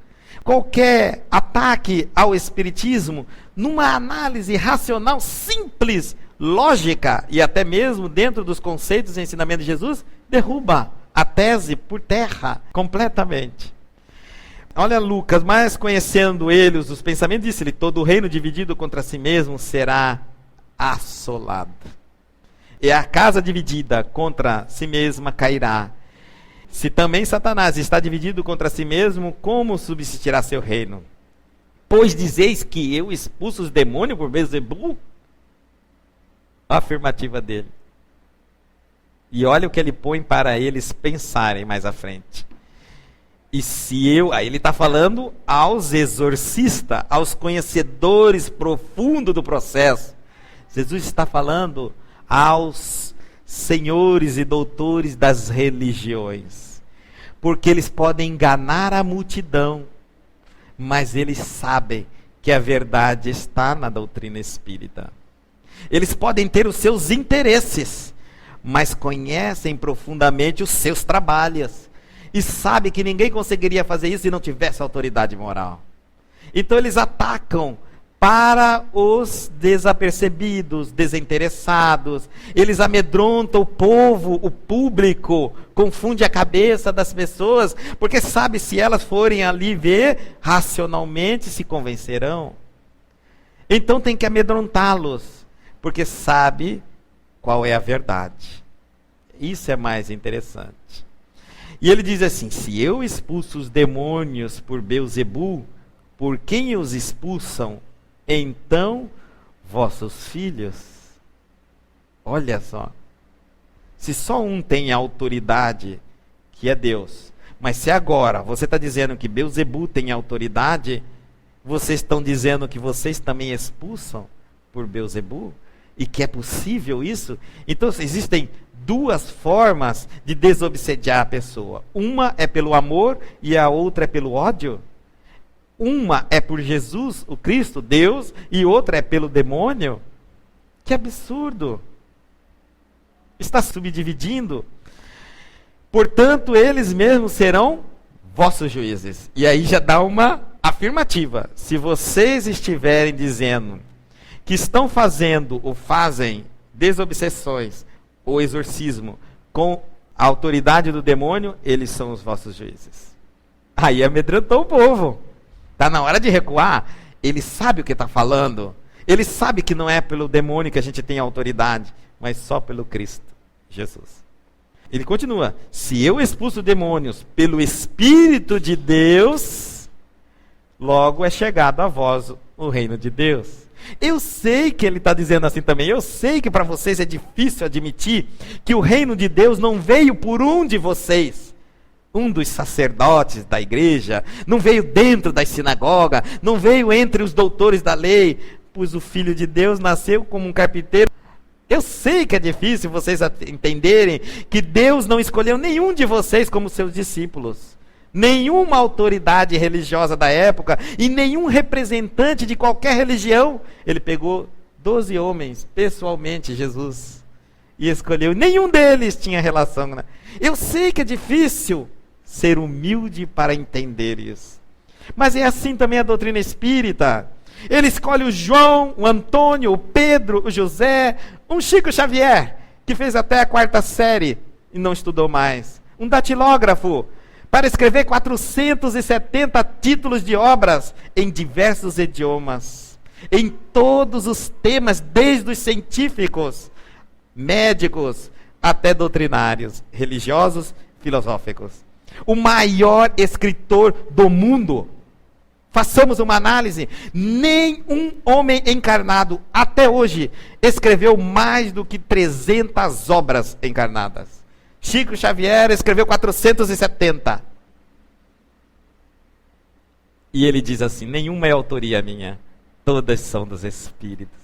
Qualquer ataque ao espiritismo, numa análise racional simples, lógica, e até mesmo dentro dos conceitos e ensinamentos de Jesus, derruba a tese por terra, completamente. Olha Lucas, mas conhecendo ele os pensamentos, disse-lhe: todo reino dividido contra si mesmo será assolado. E a casa dividida contra si mesma cairá. Se também Satanás está dividido contra si mesmo, como subsistirá seu reino? Pois dizeis que eu expulso os demônios por Beelzebul? A afirmativa dele. E olha o que ele põe para eles pensarem mais à frente. E se eu... Aí ele está falando aos exorcistas, aos conhecedores profundos do processo. Jesus está falando aos senhores e doutores das religiões, porque eles podem enganar a multidão, mas eles sabem que a verdade está na doutrina espírita. Eles podem ter os seus interesses, mas conhecem profundamente os seus trabalhos, e sabem que ninguém conseguiria fazer isso se não tivesse autoridade moral. Então eles atacam para os desapercebidos, desinteressados. Eles amedrontam o povo, o público, confunde a cabeça das pessoas, porque sabe, se elas forem ali ver, racionalmente se convencerão. Então tem que amedrontá-los, porque sabe qual é a verdade. Isso é mais interessante. E ele diz assim: se eu expulso os demônios por Beelzebu, por quem os expulsam, então vossos filhos? Olha só. Se só um tem autoridade, que é Deus, mas se agora você está dizendo que Beelzebu tem autoridade, vocês estão dizendo que vocês também expulsam por Beelzebu? E que é possível isso? Então existem duas formas de desobsediar a pessoa. Uma é pelo amor e a outra é pelo ódio. Uma é por Jesus, o Cristo, Deus, e outra é pelo demônio. Que absurdo! Está subdividindo. Portanto, eles mesmos serão vossos juízes. E aí já dá uma afirmativa. Se vocês estiverem dizendo que estão fazendo ou fazem desobsessões ou exorcismo com a autoridade do demônio, eles são os vossos juízes. Aí amedrontou o povo. Está na hora de recuar. Ele sabe o que está falando. Ele sabe que não é pelo demônio que a gente tem autoridade, mas só pelo Cristo, Jesus. Ele continua: se eu expulso demônios pelo Espírito de Deus, logo é chegado a vós o reino de Deus. Eu sei que ele está dizendo assim também. Eu sei que para vocês é difícil admitir que o reino de Deus não veio por um de vocês. Um dos sacerdotes da igreja, não veio dentro da sinagoga, não veio entre os doutores da lei, pois o Filho de Deus nasceu como um carpinteiro. Eu sei que é difícil vocês entenderem que Deus não escolheu nenhum de vocês como seus discípulos. Nenhuma autoridade religiosa da época e nenhum representante de qualquer religião. Ele pegou 12 homens, pessoalmente, Jesus, e escolheu. Nenhum deles tinha relação. Né? Eu sei que é difícil ser humilde para entender isso. Mas é assim também a doutrina espírita. Ele escolhe o João, o Antônio, o Pedro, o José, um Chico Xavier, que fez até a 4ª série e não estudou mais. Um datilógrafo, para escrever 470 títulos de obras em diversos idiomas, em todos os temas, desde os científicos, médicos, até doutrinários, religiosos, filosóficos. O maior escritor do mundo. Façamos uma análise. Nenhum homem encarnado até hoje escreveu mais do que 300 obras encarnadas. Chico Xavier escreveu 470. E ele diz assim: nenhuma é autoria minha, todas são dos Espíritos.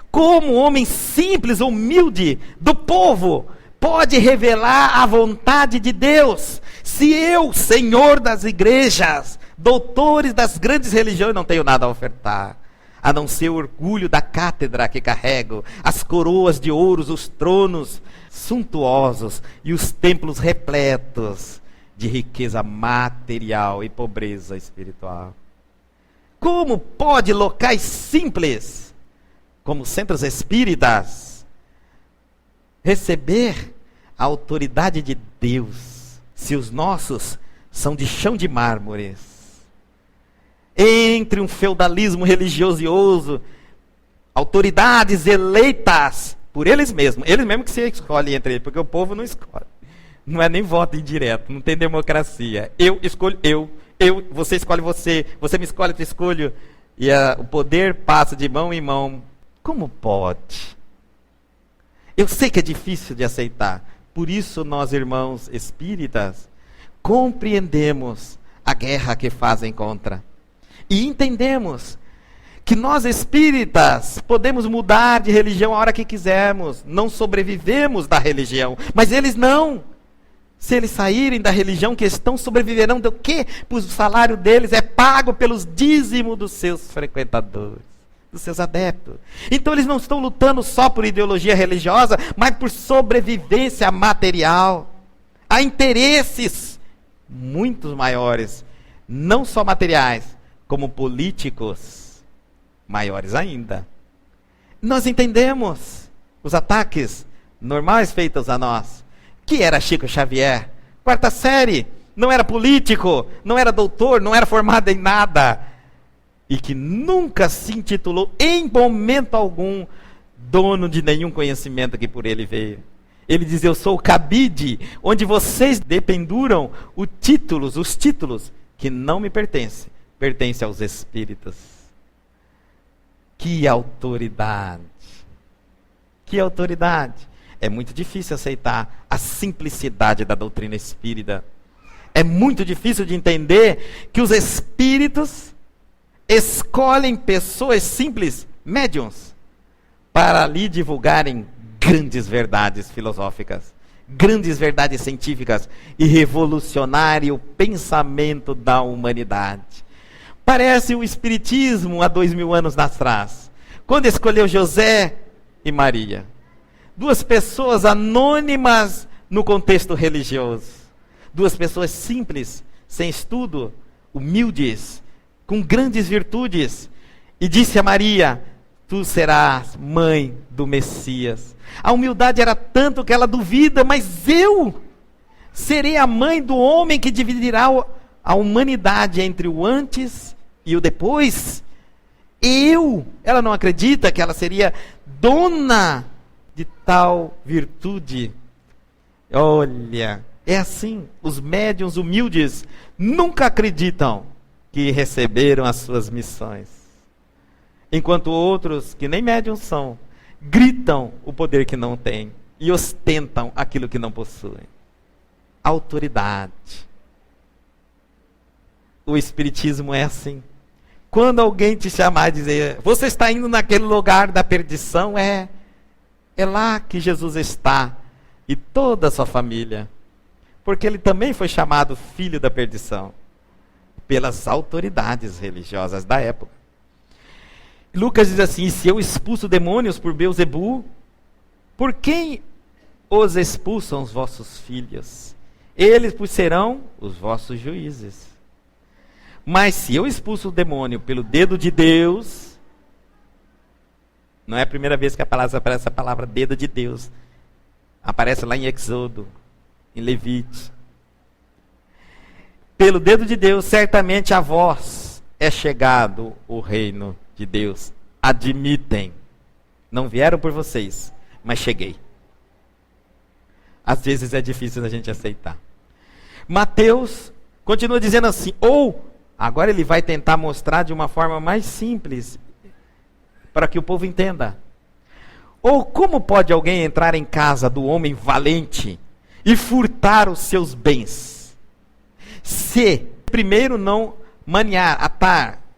Como homem simples, humilde, do povo, pode revelar a vontade de Deus? Se eu, Senhor das igrejas, doutores das grandes religiões, não tenho nada a ofertar, a não ser o orgulho da cátedra que carrego, as coroas de ouros, os tronos suntuosos e os templos repletos de riqueza material e pobreza espiritual. Como pode locais simples, como centros espíritas, receber a autoridade de Deus, se os nossos são de chão de mármores? Entre um feudalismo religioso, autoridades eleitas por eles mesmos que se escolhem entre eles, porque o povo não escolhe. Não é nem voto indireto, não tem democracia. Eu escolho você escolhe você me escolhe, eu te escolho, e o poder passa de mão em mão. Como pode? Eu sei que é difícil de aceitar. Por isso nós, irmãos espíritas, compreendemos a guerra que fazem contra. E entendemos que nós espíritas podemos mudar de religião a hora que quisermos. Não sobrevivemos da religião. Mas eles não. Se eles saírem da religião que estão, sobreviverão do quê? Pois o salário deles é pago pelos dízimos dos seus frequentadores, dos seus adeptos. Então eles não estão lutando só por ideologia religiosa, mas por sobrevivência material. Há interesses muito maiores, não só materiais, como políticos. maiores ainda. Nós entendemos os ataques normais feitos a nós. Que era Chico Xavier? Quarta série, não era político, não era doutor, não era formado em nada. E que nunca se intitulou, em momento algum, dono de nenhum conhecimento que por ele veio. Ele diz, eu sou o cabide, onde vocês dependuram os títulos que não me pertencem, pertencem aos espíritos. Que autoridade! Que autoridade! É muito difícil aceitar a simplicidade da doutrina espírita. É muito difícil de entender que os espíritos escolhem pessoas simples, médiuns, para lhe divulgarem grandes verdades filosóficas, grandes verdades científicas e revolucionar o pensamento da humanidade. Parece o Espiritismo há 2000 anos atrás, quando escolheu José e Maria. Duas pessoas anônimas no contexto religioso. Duas pessoas simples, sem estudo, humildes, com grandes virtudes. E disse a Maria, tu serás mãe do Messias. A humildade era tanto que ela duvida, mas eu serei a mãe do homem que dividirá a humanidade entre o antes e o depois. Ela não acredita que ela seria dona de tal virtude. Olha, é assim, os médiuns humildes nunca acreditam que receberam as suas missões. Enquanto outros, que nem médiuns são, gritam o poder que não têm e ostentam aquilo que não possuem. Autoridade. O Espiritismo é assim. Quando alguém te chamar e dizer, você está indo naquele lugar da perdição, é lá que Jesus está e toda a sua família. Porque ele também foi chamado filho da perdição pelas autoridades religiosas da época. Lucas diz assim, se eu expulso demônios por Beelzebu, por quem os expulsam os vossos filhos? Eles pois serão os vossos juízes. Mas se eu expulso o demônio pelo dedo de Deus, não é a primeira vez que aparece a palavra dedo de Deus. Aparece lá em Êxodo, em Levítico. Pelo dedo de Deus, certamente a vós é chegado o reino de Deus. Admitem. Não vieram por vocês, mas cheguei. Às vezes é difícil a gente aceitar. Mateus continua dizendo assim, agora ele vai tentar mostrar de uma forma mais simples, para que o povo entenda. Ou como pode alguém entrar em casa do homem valente e furtar os seus bens, se primeiro não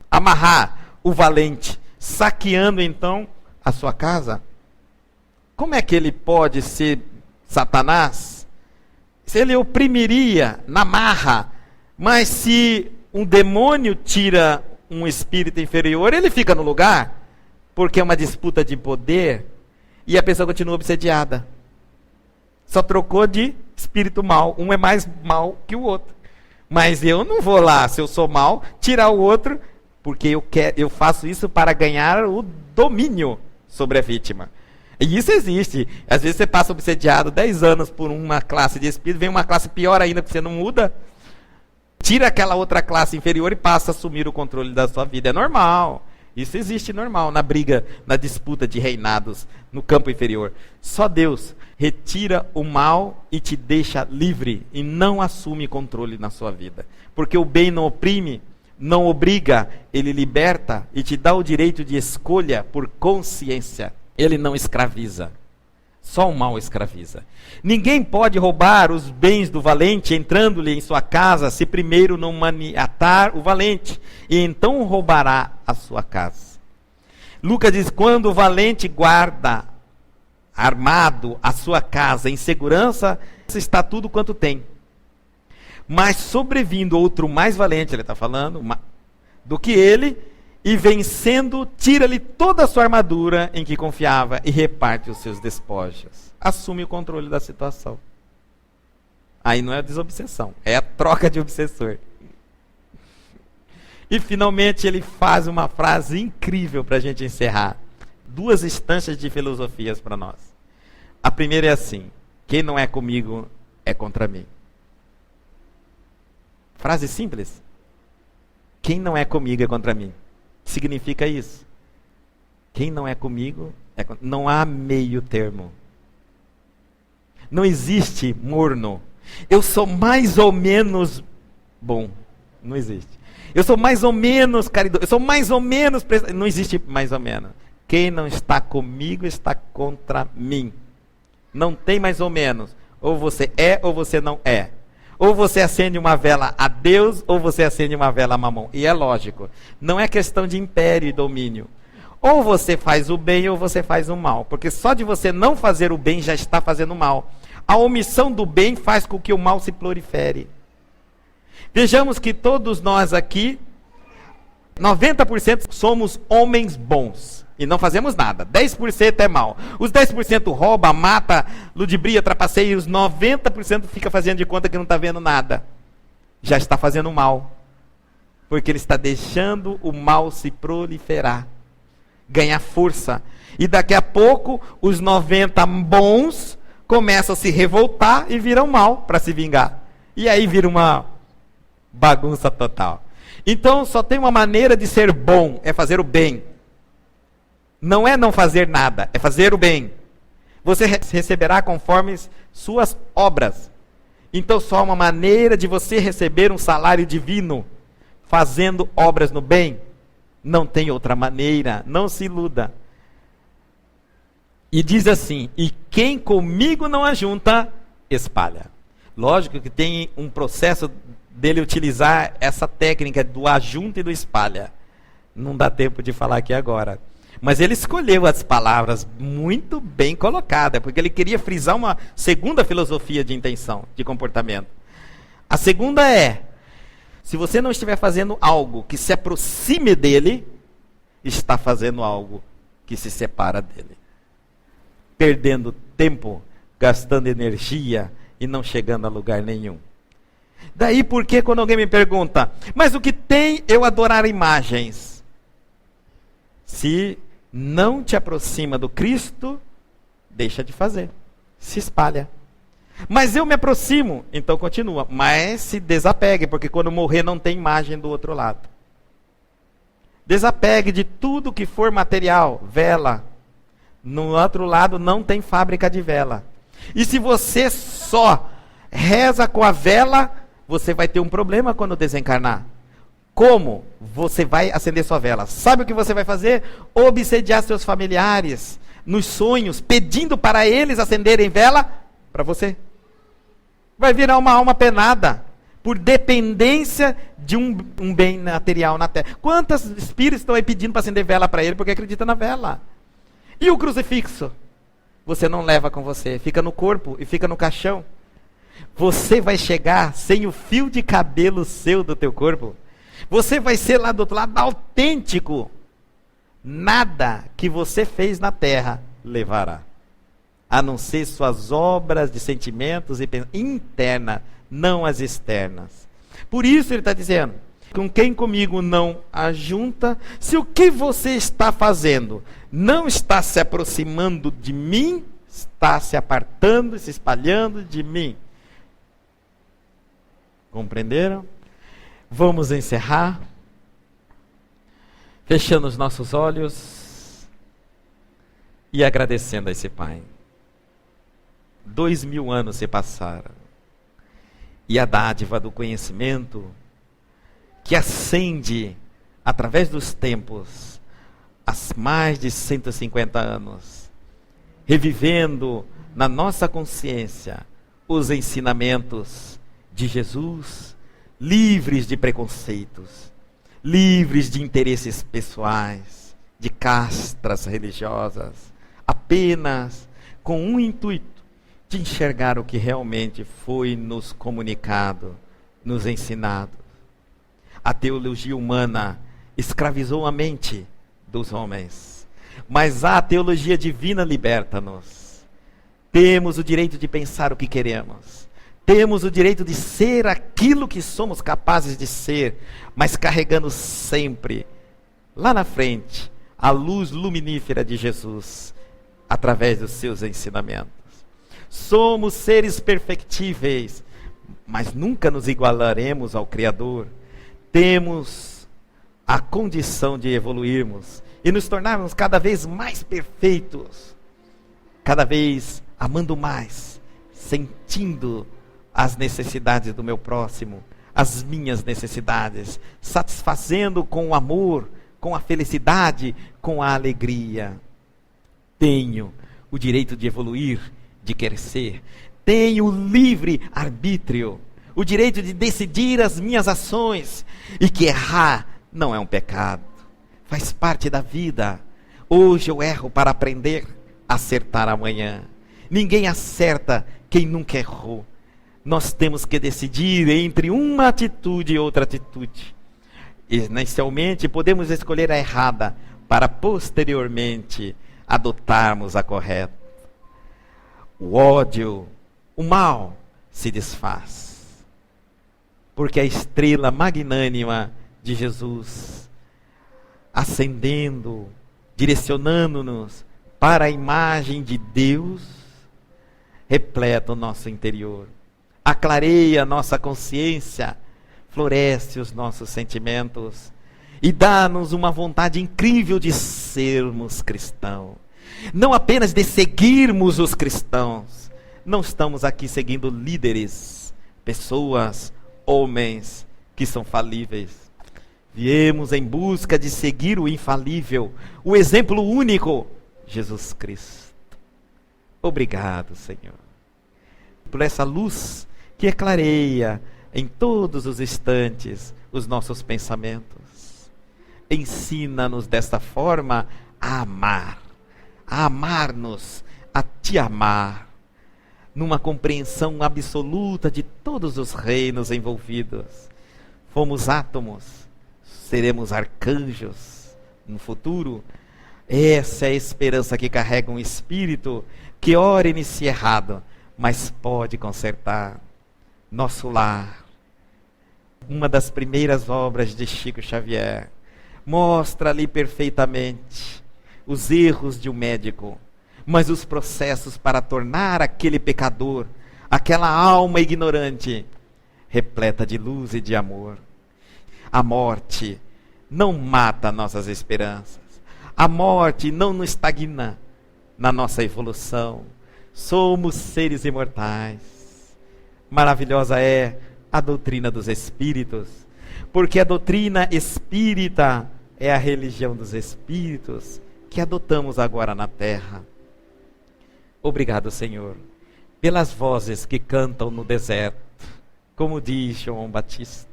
amarrar o valente, saqueando então a sua casa? Como é que ele pode ser Satanás? Se ele oprimiria na marra, mas se um demônio tira um espírito inferior, ele fica no lugar, porque é uma disputa de poder, e a pessoa continua obsediada. Só trocou de espírito mal, um é mais mal que o outro. Mas eu não vou lá, se eu sou mal, tirar o outro, porque eu faço isso para ganhar o domínio sobre a vítima. E isso existe. Às vezes você passa obsediado 10 anos por uma classe de espírito, vem uma classe pior ainda, porque você não muda, tira aquela outra classe inferior e passa a assumir o controle da sua vida. É normal. Isso existe normal na briga, na disputa de reinados no campo inferior. Só Deus retira o mal e te deixa livre e não assume controle na sua vida. Porque o bem não oprime, não obriga, ele liberta e te dá o direito de escolha por consciência. Ele não escraviza. Só o mal escraviza. Ninguém pode roubar os bens do valente entrando-lhe em sua casa, se primeiro não maniatar o valente, e então roubará a sua casa. Lucas diz, quando o valente guarda armado a sua casa em segurança, está tudo quanto tem. Mas sobrevindo outro mais valente, ele está falando, do que ele, e vencendo, tira-lhe toda a sua armadura em que confiava e reparte os seus despojos. Assume o controle da situação. Aí não é a desobsessão, é a troca de obsessor. E finalmente ele faz uma frase incrível para a gente encerrar. 2 instâncias de filosofias para nós. A primeira é assim: quem não é comigo é contra mim. Frase simples. Quem não é comigo é contra mim. Significa isso. Quem não é comigo é contra... Não há meio termo. Não existe morno. Eu sou mais ou menos bom. Não existe. Eu sou mais ou menos caridoso. Eu sou mais ou menos... Não existe mais ou menos. Quem não está comigo está contra mim. Não tem mais ou menos. Ou você é ou você não é. Ou você acende uma vela a Deus ou você acende uma vela a Mamon. E é lógico. Não é questão de império e domínio. Ou você faz o bem ou você faz o mal. Porque só de você não fazer o bem já está fazendo o mal. A omissão do bem faz com que o mal se prolifere. Vejamos que todos nós aqui, 90% somos homens bons. E não fazemos nada. 10% é mal. Os 10% rouba, mata, ludibria, trapaceia. E os 90% fica fazendo de conta que não está vendo nada. Já está fazendo mal. Porque ele está deixando o mal se proliferar. Ganhar força. E daqui a pouco, os 90 bons começam a se revoltar e viram mal para se vingar. E aí vira uma bagunça total. Então, só tem uma maneira de ser bom, é fazer o bem. Não é não fazer nada, é fazer o bem. Você receberá conforme suas obras. Então, só uma maneira de você receber um salário divino, fazendo obras no bem. Não tem outra maneira, não se iluda. E diz assim: e quem comigo não ajunta, espalha. Lógico que tem um processo dele utilizar essa técnica do ajunta e do espalha. Não dá tempo de falar aqui agora. Mas ele escolheu as palavras muito bem colocadas, porque ele queria frisar uma segunda filosofia de intenção, de comportamento. A segunda é: se você não estiver fazendo algo que se aproxime dele, está fazendo algo que se separa dele. Perdendo tempo, gastando energia e não chegando a lugar nenhum. Daí porque quando alguém me pergunta: mas o que tem eu adorar imagens? Se não te aproxima do Cristo, deixa de fazer. Se espalha. Mas eu me aproximo, então continua. Mas se desapegue, porque quando morrer não tem imagem do outro lado. Desapegue de tudo que for material, vela. No outro lado não tem fábrica de vela. E se você só reza com a vela, você vai ter um problema quando desencarnar. Como você vai acender sua vela? Sabe o que você vai fazer? Obsediar seus familiares nos sonhos, pedindo para eles acenderem vela para você. Vai virar uma alma penada por dependência de um bem material na terra. Quantos espíritos estão aí pedindo para acender vela para ele porque acreditam na vela? E o crucifixo? Você não leva com você, fica no corpo e fica no caixão. Você vai chegar sem o fio de cabelo seu do teu corpo. Você vai ser lá do outro lado autêntico. Nada que você fez na terra levará. A não ser suas obras de sentimentos e internas, não as externas. Por isso ele está dizendo: com quem comigo não ajunta, se o que você está fazendo não está se aproximando de mim, está se apartando e se espalhando de mim. Compreenderam? Vamos encerrar, fechando os nossos olhos e agradecendo a esse Pai. 2000 anos se passaram e a dádiva do conhecimento que ascende através dos tempos há mais de 150 anos, revivendo na nossa consciência os ensinamentos de Jesus, livres de preconceitos, livres de interesses pessoais, de castras religiosas, apenas com um intuito de enxergar o que realmente foi nos comunicado, nos ensinado. A teologia humana escravizou a mente dos homens, mas a teologia divina liberta-nos. Temos o direito de pensar o que queremos. Temos o direito de ser aquilo que somos capazes de ser, mas carregando sempre, lá na frente, a luz luminífera de Jesus, através dos seus ensinamentos. Somos seres perfectíveis, mas nunca nos igualaremos ao Criador. Temos a condição de evoluirmos e nos tornarmos cada vez mais perfeitos, cada vez amando mais, sentindo as necessidades do meu próximo, as minhas necessidades, satisfazendo com o amor, com a felicidade, com a alegria. Tenho o direito de evoluir, de crescer. Tenho o livre arbítrio, o direito de decidir as minhas ações, e que errar não é um pecado, faz parte da vida. Hoje eu erro para aprender a acertar amanhã. Ninguém acerta quem nunca errou. Nós temos que decidir entre uma atitude e outra atitude. Inicialmente podemos escolher a errada, para posteriormente adotarmos a correta. O ódio, o mal se desfaz, porque a estrela magnânima de Jesus, acendendo, direcionando-nos para a imagem de Deus, repleta o nosso interior, aclareia a nossa consciência, floresce os nossos sentimentos e dá-nos uma vontade incrível de sermos cristãos. Não apenas de seguirmos os cristãos. Não estamos aqui seguindo líderes, pessoas, homens que são falíveis. Viemos em busca de seguir o infalível, o exemplo único, Jesus Cristo. Obrigado, Senhor, por essa luz que clareia em todos os instantes os nossos pensamentos. Ensina-nos desta forma a amar-nos, a te amar, numa compreensão absoluta de todos os reinos envolvidos. Fomos átomos, seremos arcanjos no futuro. Essa é a esperança que carrega um espírito que ora inicia errado, mas pode consertar. Nosso lar, uma das primeiras obras de Chico Xavier, mostra ali perfeitamente os erros de um médico, mas os processos para tornar aquele pecador, aquela alma ignorante, repleta de luz e de amor. A morte não mata nossas esperanças. A morte não nos estagna na nossa evolução. Somos seres imortais. Maravilhosa é a doutrina dos espíritos, porque a doutrina espírita é a religião dos espíritos que adotamos agora na terra. Obrigado, Senhor, pelas vozes que cantam no deserto, como diz João Batista.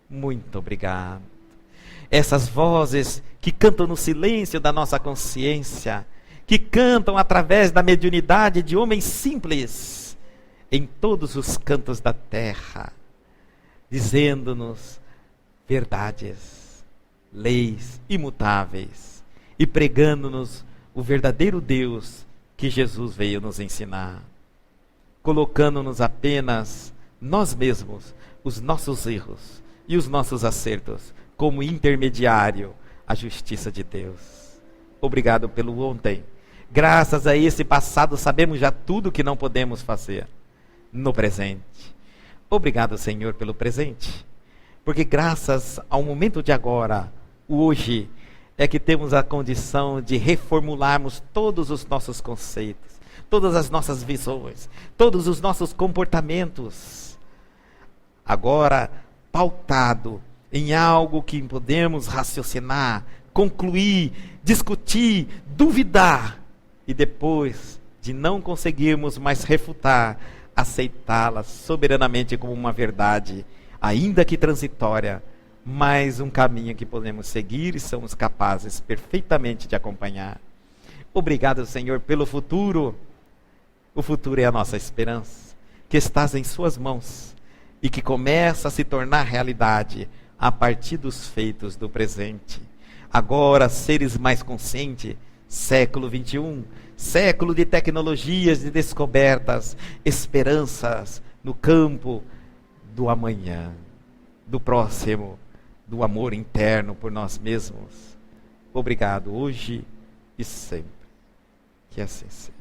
Muito obrigado. Essas vozes que cantam no silêncio da nossa consciência, que cantam através da mediunidade de homens simples, em todos os cantos da terra, dizendo-nos verdades, leis imutáveis, e pregando-nos o verdadeiro Deus que Jesus veio nos ensinar, colocando-nos apenas nós mesmos, os nossos erros e os nossos acertos, como intermediário à justiça de Deus. Obrigado pelo ontem. Graças a esse passado sabemos já tudo que não podemos fazer no presente. Obrigado, Senhor, pelo presente, porque graças ao momento de agora, o hoje, é que temos a condição de reformularmos todos os nossos conceitos, todas as nossas visões, todos os nossos comportamentos, agora pautado em algo que podemos raciocinar, concluir, discutir, duvidar, e depois de não conseguirmos mais refutar, aceitá-la soberanamente como uma verdade, ainda que transitória, mas um caminho que podemos seguir e somos capazes perfeitamente de acompanhar. Obrigado, Senhor, pelo futuro. O futuro é a nossa esperança, que estás em suas mãos e que começa a se tornar realidade a partir dos feitos do presente. Agora, seres mais conscientes, século 21, século de tecnologias, de descobertas, esperanças no campo do amanhã, do próximo, do amor interno por nós mesmos. Obrigado hoje e sempre. Que assim seja.